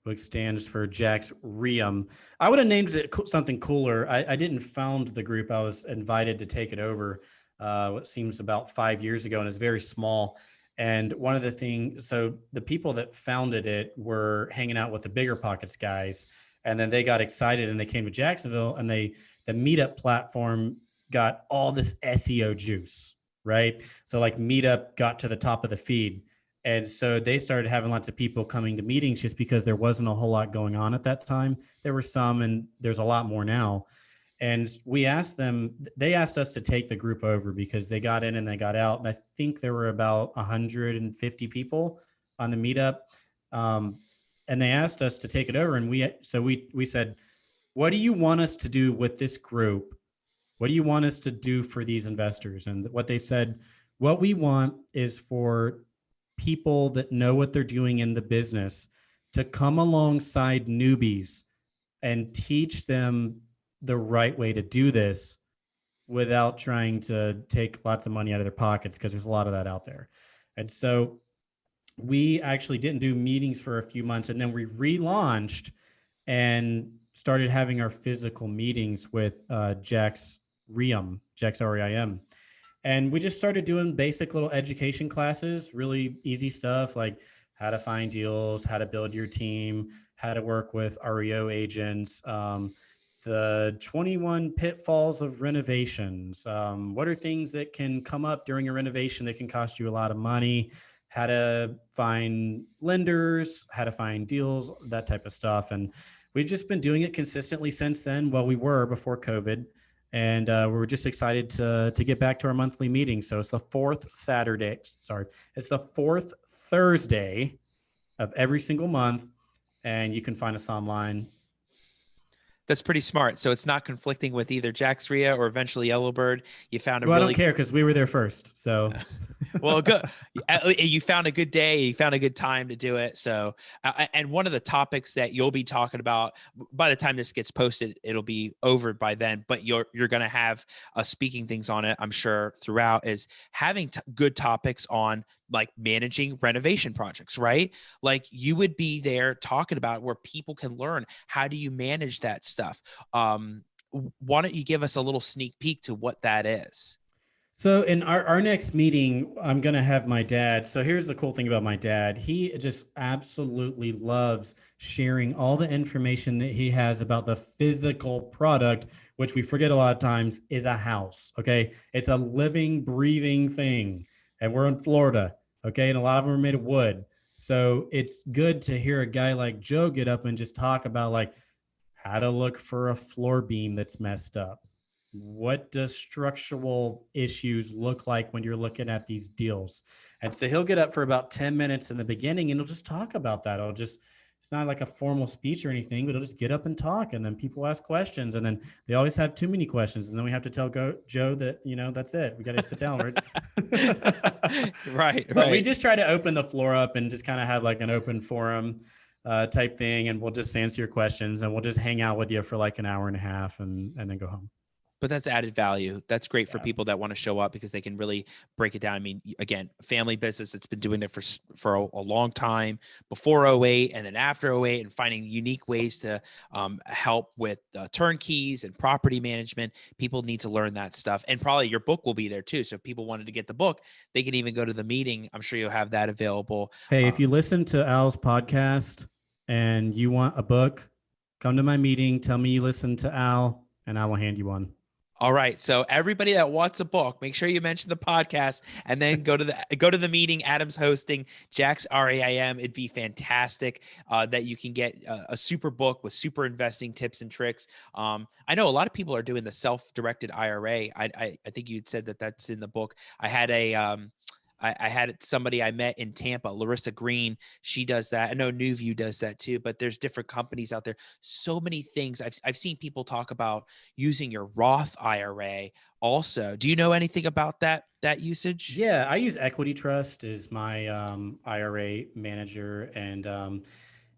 B: which stands for Jax Ream. I would have named it something cooler. I didn't found the group. I was invited to take it over, what seems about 5 years ago, and it's very small. And one of the things, so the people that founded it were hanging out with the Bigger Pockets guys, and then they got excited and they came to Jacksonville, and the meetup platform got all this SEO juice, right? So like Meetup got to the top of the feed. And so they started having lots of people coming to meetings just because there wasn't a whole lot going on at that time. There were some, and there's a lot more now. And we asked them, they asked us to take the group over because they got in and they got out. And I think there were about 150 people on the meetup. Um, and they asked us to take it over. And we said, what do you want us to do with this group? What do you want us to do for these investors? And what they said, what we want is for people that know what they're doing in the business to come alongside newbies and teach them the right way to do this without trying to take lots of money out of their pockets, because there's a lot of that out there. And so we actually didn't do meetings for a few months, and then we relaunched and started having our physical meetings with Jax REIM. And we just started doing basic little education classes, really easy stuff like how to find deals, how to build your team, how to work with REO agents, the 21 pitfalls of renovations. What are things that can come up during a renovation that can cost you a lot of money? how to find lenders, how to find deals, that type of stuff. And we've just been doing it consistently since then. Well, we were before COVID, and we were just excited to get back to our monthly meeting. So it's the fourth Saturday. Sorry, it's the fourth Thursday of every single month, and you can find us online.
A: That's pretty smart. So it's not conflicting with either Jack's RIA or eventually Yellowbird. You found a
B: Well, I don't
A: really
B: care because we were there first. So
A: well, good. You found a good day. You found a good time to do it. So, and one of the topics that you'll be talking about by the time this gets posted, it'll be over by then. But you're going to have speaking things on it, I'm sure, throughout is having good topics on like managing renovation projects, right? Like you would be there talking about where people can learn how do you manage that stuff. Why don't you give us a little sneak peek to what that is?
B: So in our next meeting, I'm going to have my dad. So here's the cool thing about my dad. He just absolutely loves sharing all the information that he has about the physical product, which we forget a lot of times is a house. Okay. It's a living, breathing thing. And we're in Florida. Okay. And a lot of them are made of wood. So it's good to hear a guy like Joe get up and just talk about like how to look for a floor beam that's messed up. What does structural issues look like when you're looking at these deals? And so he'll get up for about 10 minutes in the beginning and he'll just talk about that. It's not like a formal speech or anything, but he'll just get up and talk. And then people ask questions. And then they always have too many questions. And then we have to tell Joe that, that's it. We got to sit down, right?
A: Right.
B: But we just try to open the floor up and just kind of have like an open forum type thing. And we'll just answer your questions and we'll just hang out with you for like an hour and a half and then go home.
A: But that's added value. That's great for people that want to show up because they can really break it down. I mean, again, family business that's been doing it for a long time, before '08 and then after '08, and finding unique ways to help with turnkeys and property management. People need to learn that stuff. And probably your book will be there too. So if people wanted to get the book, they can even go to the meeting. I'm sure you'll have that available.
B: Hey, if you listen to Al's podcast and you want a book, come to my meeting, tell me you listen to Al, and I will hand you one.
A: All right. So everybody that wants a book, make sure you mention the podcast and then go to the meeting. Adam's hosting, Jack's RAIM. It'd be fantastic that you can get a super book with super investing tips and tricks. I know a lot of people are doing the self-directed IRA. I think you'd said that that's in the book. I had I had somebody I met in Tampa, Larissa Green. She does that. I know Newview does that too, but there's different companies out there. So many things. I've seen people talk about using your Roth IRA also. Do you know anything about that usage?
B: Yeah, I use Equity Trust as my IRA manager, and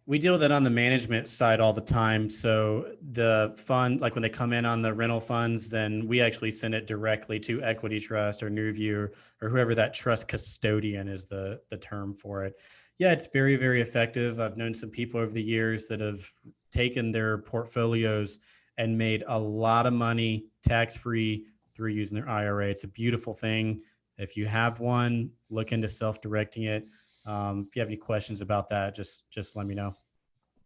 B: we deal with it on the management side all the time. So the fund, like when they come in on the rental funds, then we actually send it directly to Equity Trust or Newview or whoever that trust custodian is the term for it. Yeah, it's very, very effective. I've known some people over the years that have taken their portfolios and made a lot of money tax-free through using their IRA. It's a beautiful thing. If you have one, look into self-directing it. If you have any questions about that, just let me know.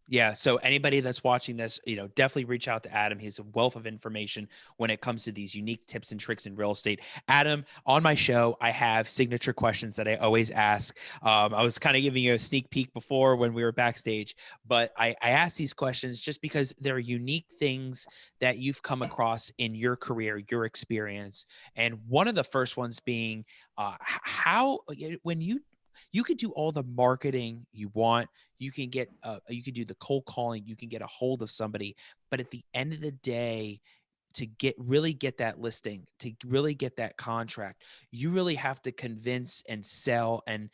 A: Yeah. So anybody that's watching this, definitely reach out to Adam. He's a wealth of information when it comes to these unique tips and tricks in real estate. Adam, on my show, I have signature questions that I always ask. I was kind of giving you a sneak peek before when we were backstage, but I ask these questions just because they're unique things that you've come across in your career, your experience. And one of the first ones being how, when you could do all the marketing you want. You can get, you could do the cold calling. You can get a hold of somebody, but at the end of the day, to really get that listing, to really get that contract, you really have to convince and sell and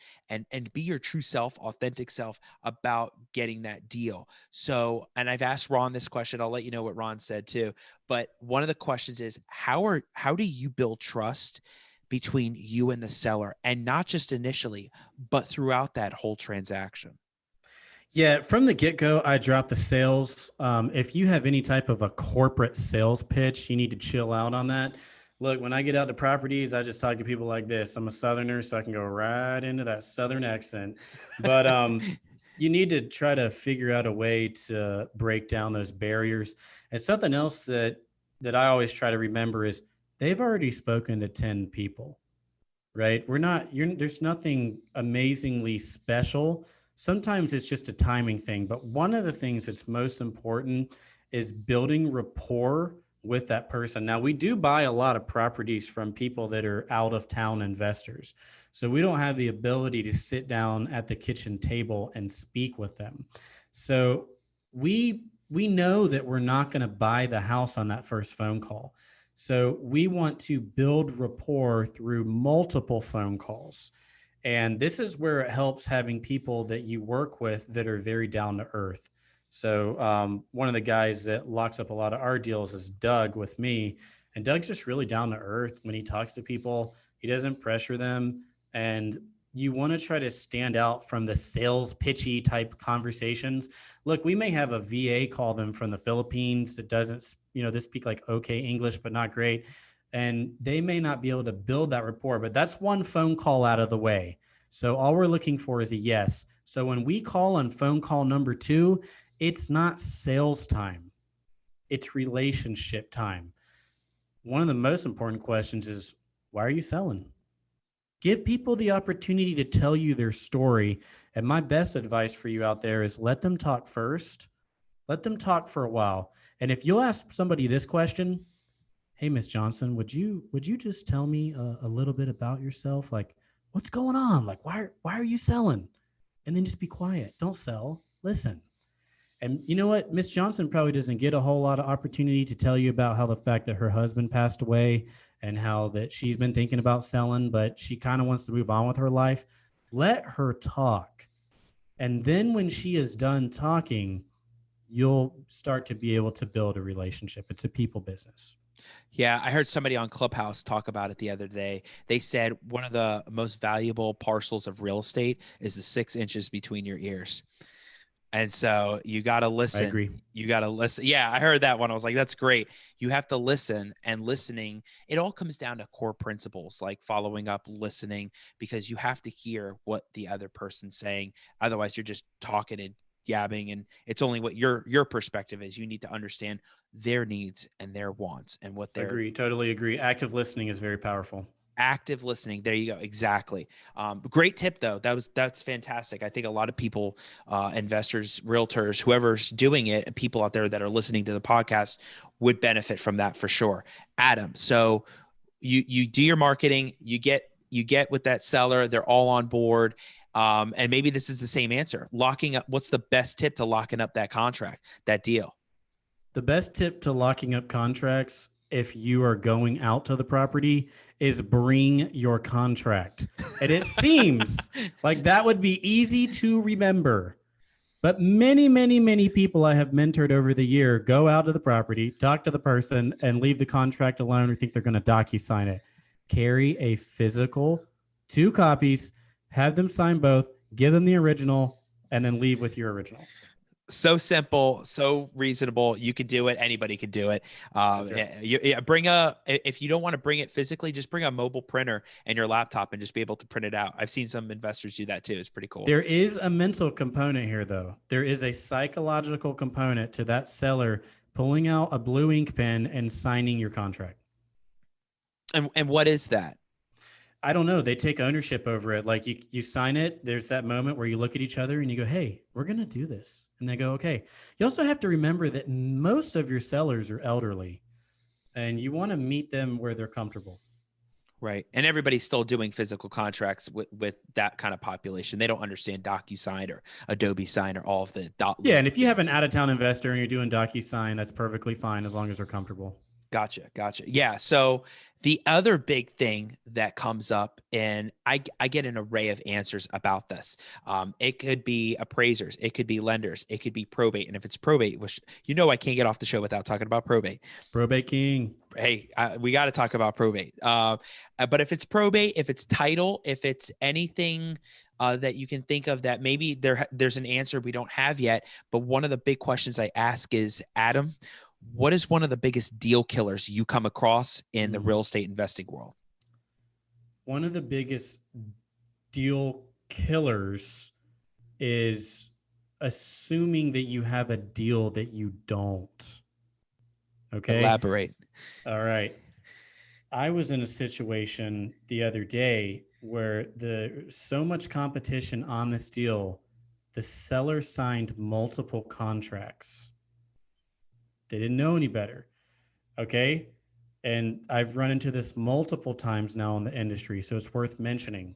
A: be your true self, authentic self about getting that deal. So, and I've asked Ron this question. I'll let you know what Ron said too. But one of the questions is how do you build trust between you and the seller, and not just initially, but throughout that whole transaction?
B: Yeah, from the get-go, I drop the sales. If you have any type of a corporate sales pitch, you need to chill out on that. Look, when I get out to properties, I just talk to people like this. I'm a Southerner, so I can go right into that Southern accent. But you need to try to figure out a way to break down those barriers. And something else that I always try to remember is they've already spoken to 10 people. right? There's nothing amazingly special. Sometimes it's just a timing thing. But one of the things that's most important is building rapport with that person. Now, we do buy a lot of properties from people that are out of town investors. So we don't have the ability to sit down at the kitchen table and speak with them. So we know that we're not going to buy the house on that first phone call. So we want to build rapport through multiple phone calls. And this is where it helps having people that you work with that are very down to earth. So one of the guys that locks up a lot of our deals is Doug with me. And Doug's just really down to earth when he talks to people. He doesn't pressure them. And you want to try to stand out from the sales pitchy type conversations. Look, we may have a VA call them from the Philippines that doesn't, they speak like okay English, but not great. And they may not be able to build that rapport, but that's one phone call out of the way. So all we're looking for is a yes. So when we call on phone call number 2, it's not sales time. It's relationship time. One of the most important questions is, why are you selling? Give people the opportunity to tell you their story. And my best advice for you out there is let them talk first. Let them talk for a while. And if you'll ask somebody this question, hey, Miss Johnson, would you just tell me a little bit about yourself? Like, what's going on? Like, why are you selling? And then just be quiet. Don't sell. Listen. And you know what? Miss Johnson probably doesn't get a whole lot of opportunity to tell you about how the fact that her husband passed away and how that she's been thinking about selling, but she kind of wants to move on with her life. Let her talk. And then when she is done talking, you'll start to be able to build a relationship. It's a people business.
A: Yeah, I heard somebody on Clubhouse talk about it the other day. They said one of the most valuable parcels of real estate is the 6 inches between your ears. And so you got to
B: I
A: listen.
B: agree.
A: You got to listen. Yeah, I heard that one. I was like, that's great. You have to listen, and listening, it all comes down to core principles like following up, listening, because you have to hear what the other person's saying. Otherwise, you're just talking and yabbing, and it's only what your perspective is. You need to understand their needs and their wants and what they're
B: Agree. Totally agree. Active listening is very powerful.
A: active listening. There you go. Exactly. Great tip though. That's fantastic. I think a lot of people, investors, realtors, whoever's doing it, people out there that are listening to the podcast would benefit from that for sure. Adam, so you do your marketing, you get with that seller, they're all on board. And maybe this is the same answer. Locking up, what's the best tip to locking up that contract, that deal?
B: The best tip to locking up contracts, if you are going out to the property, is bring your contract. And it seems like that would be easy to remember. But many, many, many people I have mentored over the year go out to the property, talk to the person, and leave the contract alone or think they're going to docu-sign it. Carry a physical, 2 copies, have them sign both, give them the original, and then leave with your original.
A: So simple, so reasonable. You could do it. Anybody could do it.
B: Right.
A: If you don't want to bring it physically, just bring a mobile printer and your laptop and just be able to print it out. I've seen some investors do that too. It's pretty cool.
B: There is a mental component here, though. There is a psychological component to that seller pulling out a blue ink pen and signing your contract.
A: And what is that?
B: I don't know. They take ownership over it. Like you sign it. There's that moment where you look at each other and you go, hey, we're going to do this. And they go, okay. You also have to remember that most of your sellers are elderly and you want to meet them where they're comfortable.
A: Right. And everybody's still doing physical contracts with that kind of population. They don't understand DocuSign or Adobe Sign or all of the dot.
B: Yeah. And if you have an out-of-town investor and you're doing DocuSign, that's perfectly fine as long as they're comfortable.
A: Gotcha. Yeah. So the other big thing that comes up, and I get an array of answers about this. It could be appraisers, it could be lenders, it could be probate. And if it's probate, which I can't get off the show without talking about probate.
B: Probate king.
A: Hey, we got to talk about probate. But if it's probate, if it's title, if it's anything that you can think of that maybe there's an answer we don't have yet. But one of the big questions I ask is, Adam, what is one of the biggest deal killers you come across in the real estate investing world?
B: One of the biggest deal killers is assuming that you have a deal that you don't. Okay.
A: Elaborate.
B: All right. I was in a situation the other day where so much competition on this deal, the seller signed multiple contracts. They didn't know any better. Okay. And I've run into this multiple times now in the industry. So it's worth mentioning.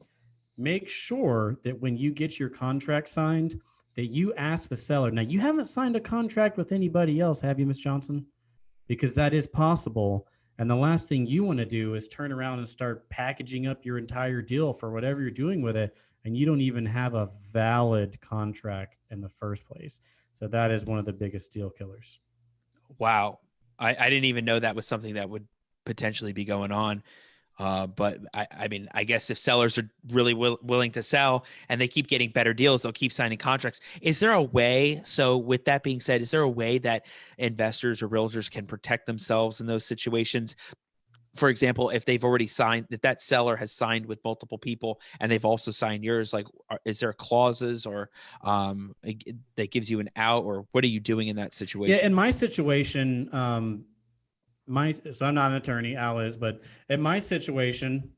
B: Make sure that when you get your contract signed, that you ask the seller. Now, you haven't signed a contract with anybody else, have you, Miss Johnson? Because that is possible. And the last thing you want to do is turn around and start packaging up your entire deal for whatever you're doing with it. And you don't even have a valid contract in the first place. So that is one of the biggest deal killers.
A: Wow. I didn't even know that was something that would potentially be going on. But I mean, I guess if sellers are really willing to sell and they keep getting better deals, they'll keep signing contracts. Is there a way? So with that being said, is there a way that investors or realtors can protect themselves in those situations? For example, if they've already signed, if that seller has signed with multiple people and they've also signed yours, like, is there clauses or that gives you an out, or what are you doing in that
B: Yeah,
A: situation?
B: in my situation, so I'm not an attorney, Al is, but in my situation,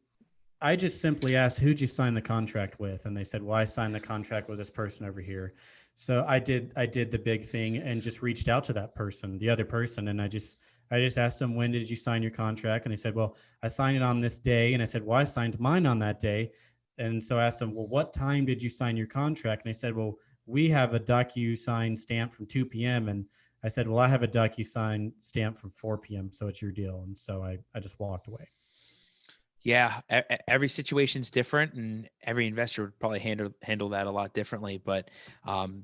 B: I just simply asked, who'd you sign the contract with? And they said, well, I signed the contract with this person over here. So I did the big thing and just reached out to that person, the other person. And I just asked them, when did you sign your contract? And they said, well, I signed it on this day. And I said, well, I signed mine on that day. And so I asked them, well, what time did you sign your contract? And they said, well, we have a DocuSign stamp from 2 p.m. And I said, well, I have a DocuSign stamp from 4 p.m. So it's your deal. And so I just walked away.
A: Yeah, every situation's different, and every investor would probably handle that a lot differently. But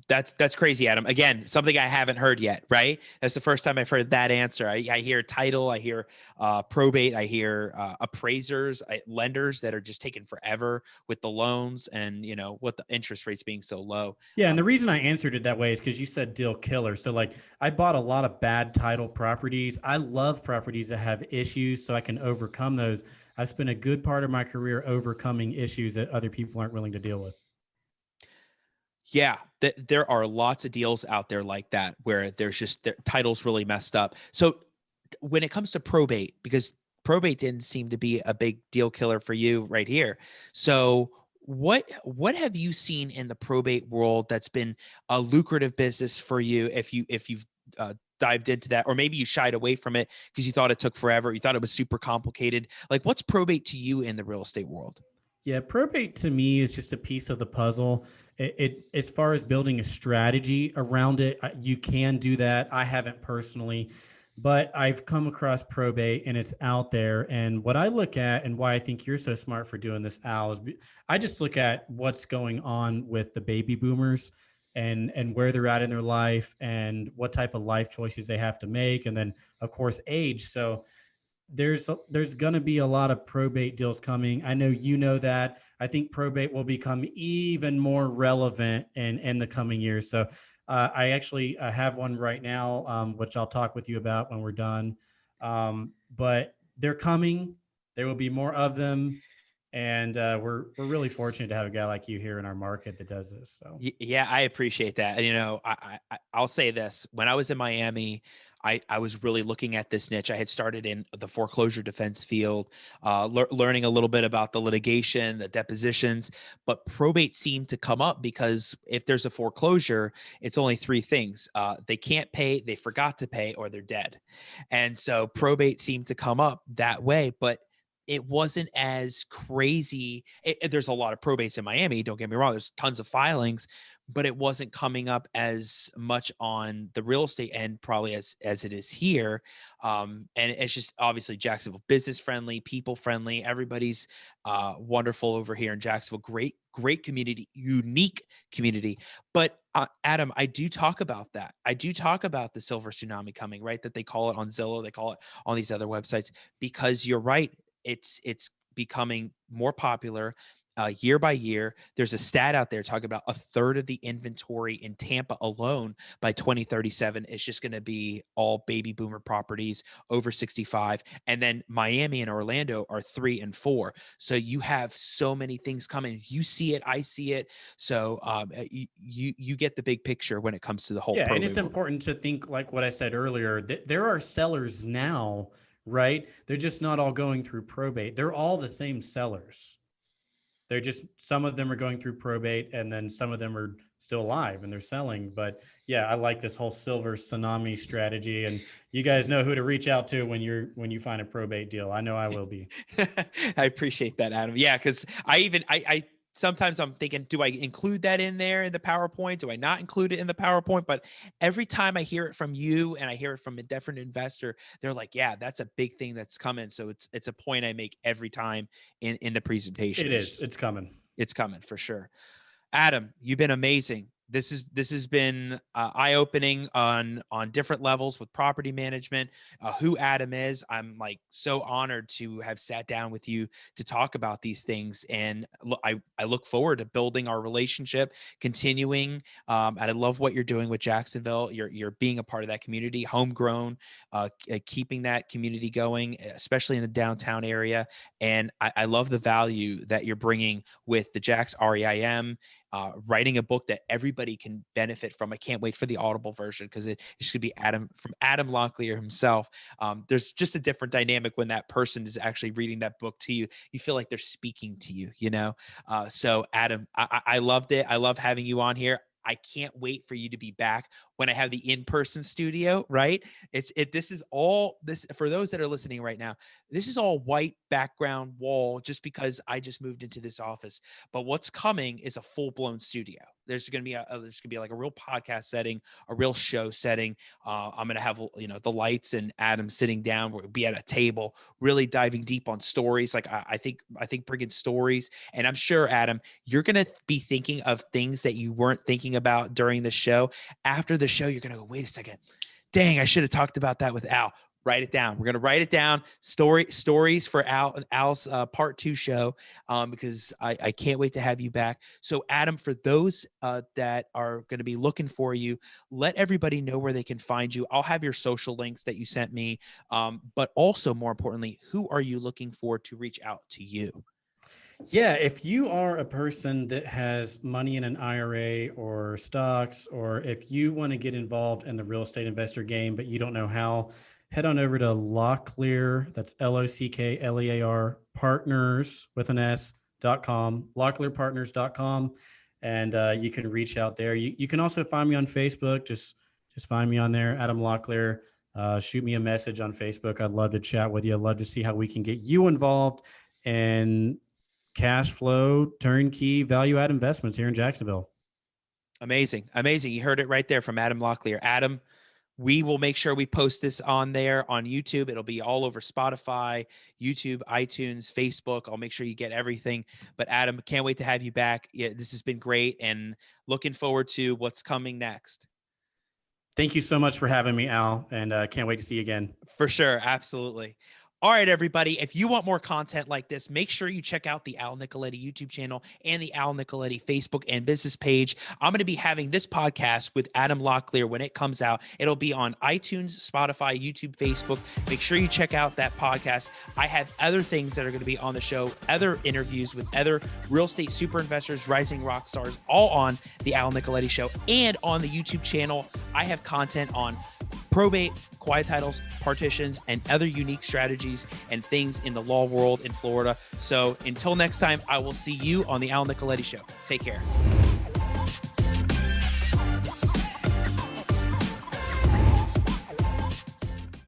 A: that's crazy, Adam. Again, something I haven't heard yet. Right? That's the first time I've heard that answer. I hear title, I hear probate, I hear appraisers, lenders that are just taking forever with the loans, and what the interest rates being so low.
B: Yeah, and the reason I answered it that way is because you said deal killer. So like I bought a lot of bad title properties. I love properties that have issues so I can overcome those. I've spent a good part of my career overcoming issues that other people aren't willing to deal with.
A: Yeah, there are lots of deals out there like that where there's just their titles really messed up. So when it comes to probate, because probate didn't seem to be a big deal killer for you right here. So what have you seen in the probate world that's been a lucrative business for you if you've dived into that, or maybe you shied away from it because you thought it took forever, you thought it was super complicated. Like, what's probate to you in the real estate world?
B: Yeah, probate to me is just a piece of the puzzle. It as far as building a strategy around it, you can do that. I haven't personally, but I've come across probate and it's out there. And what I look at and why I think you're so smart for doing this, Al, is I just look at what's going on with the baby boomers and where they're at in their life and what type of life choices they have to make, and then of course age. So there's going to be a lot of probate deals coming. I know you know that. I think probate will become even more relevant in the coming years. So I actually have one right now, which I'll talk with you about when we're done. But they're coming. There will be more of them, and we're really fortunate to have a guy like you here in our market that does this. So
A: Yeah, I appreciate that. And I'll say this: when I was in Miami, I was really looking at this niche. I had started in the foreclosure defense field, learning a little bit about the litigation, the depositions, but probate seemed to come up because if there's a foreclosure, it's only three things: they can't pay, they forgot to pay, or they're dead. And so probate seemed to come up that way, but it wasn't as crazy. There's a lot of probates in Miami. Don't get me wrong. There's tons of filings, but it wasn't coming up as much on the real estate end, probably as it is here. And it's just obviously Jacksonville, business friendly, people friendly. Everybody's wonderful over here in Jacksonville. Great community, unique community. But Adam, I do talk about that. I do talk about the silver tsunami coming, right? That they call it on Zillow, they call it on these other websites, because you're right. It's becoming more popular year by year. There's a stat out there talking about a third of the inventory in Tampa alone by 2037 is just going to be all baby boomer properties over 65. And then Miami and Orlando are 3 and 4. So you have so many things coming. You see it, I see it. So you get the big picture when it comes to the whole
B: yeah, and
A: probate
B: it's
A: world.
B: important to think like what I said earlier. That there are sellers now right? They're just not all going through probate. They're all the same sellers. They're just, some of them are going through probate and then some of them are still alive and they're selling. But yeah, I like this whole silver tsunami strategy. And you guys know who to reach out to when you find a probate deal. I know I will be.
A: I appreciate that, Adam. Yeah, because I sometimes I'm thinking, do I include that in there in the PowerPoint? Do I not include it in the PowerPoint? But every time I hear it from you and I hear it from a different investor, they're like, yeah, that's a big thing that's coming. So it's a point I make every time in the presentation.
B: It is. It's coming.
A: It's coming for sure. Adam, you've been amazing. This has been eye-opening on different levels with property management, who Adam is. I'm like so honored to have sat down with you to talk about these things, and I look forward to building our relationship, continuing. And I love what you're doing with Jacksonville. You're being a part of that community, homegrown, keeping that community going, especially in the downtown area. And I love the value that you're bringing with the Jax REIM. Writing a book that everybody can benefit from. I can't wait for the Audible version because it's going to be Adam Locklear himself. There's just a different dynamic when that person is actually reading that book to you. You feel like they're speaking to you, you know? So Adam, I loved it. I love having you on here. I can't wait for you to be back when I have the in-person studio, right? This is all this for those that are listening right now. This is all white background wall just because I just moved into this office. But what's coming is a full-blown studio. There's going to be like a real podcast setting, a real show setting. I'm going to have, the lights and Adam sitting down. We'll be at a table, really diving deep on stories. Like I think bringing stories, and I'm sure, Adam, you're going to be thinking of things that you weren't thinking about during the show. After the show, you're going to go, wait a second. Dang, I should have talked about that with Al. Write it down. We're going to write it down. Stories for Al's part 2 show, because I can't wait to have you back. So Adam, for those that are going to be looking for you, let everybody know where they can find you. I'll have your social links that you sent me. But also more importantly, who are you looking for to reach out to you?
B: Yeah, if you are a person that has money in an IRA or stocks, or if you want to get involved in the real estate investor game, but you don't know how, head on over to Locklear, that's LOCKLEAR partners with an S.com, locklearpartners.com. And you can reach out there. You can also find me on Facebook. Just find me on there, Adam Locklear. Shoot me a message on Facebook. I'd love to chat with you. I'd love to see how we can get you involved and cash flow, turnkey, value add investments here in Jacksonville.
A: Amazing. You heard it right there from Adam Locklear. Adam, we will make sure we post this on there on YouTube. It'll be all over Spotify, YouTube, iTunes, Facebook. I'll make sure you get everything. But Adam, can't wait to have you back. Yeah, this has been great, and looking forward to what's coming next.
B: Thank you so much for having me, Al, and can't wait to see you again.
A: For sure. Absolutely. All right, everybody. If you want more content like this, make sure you check out the Al Nicoletti YouTube channel and the Al Nicoletti Facebook and business page. I'm going to be having this podcast with Adam Locklear when it comes out. It'll be on iTunes, Spotify, YouTube, Facebook. Make sure you check out that podcast. I have other things that are going to be on the show, other interviews with other real estate super investors, rising rock stars, all on the Al Nicoletti Show. And on the YouTube channel, I have content on probate, quiet titles, partitions, and other unique strategies and things in the law world in Florida. So until next time, I will see you on the Al Nicoletti Show. Take care.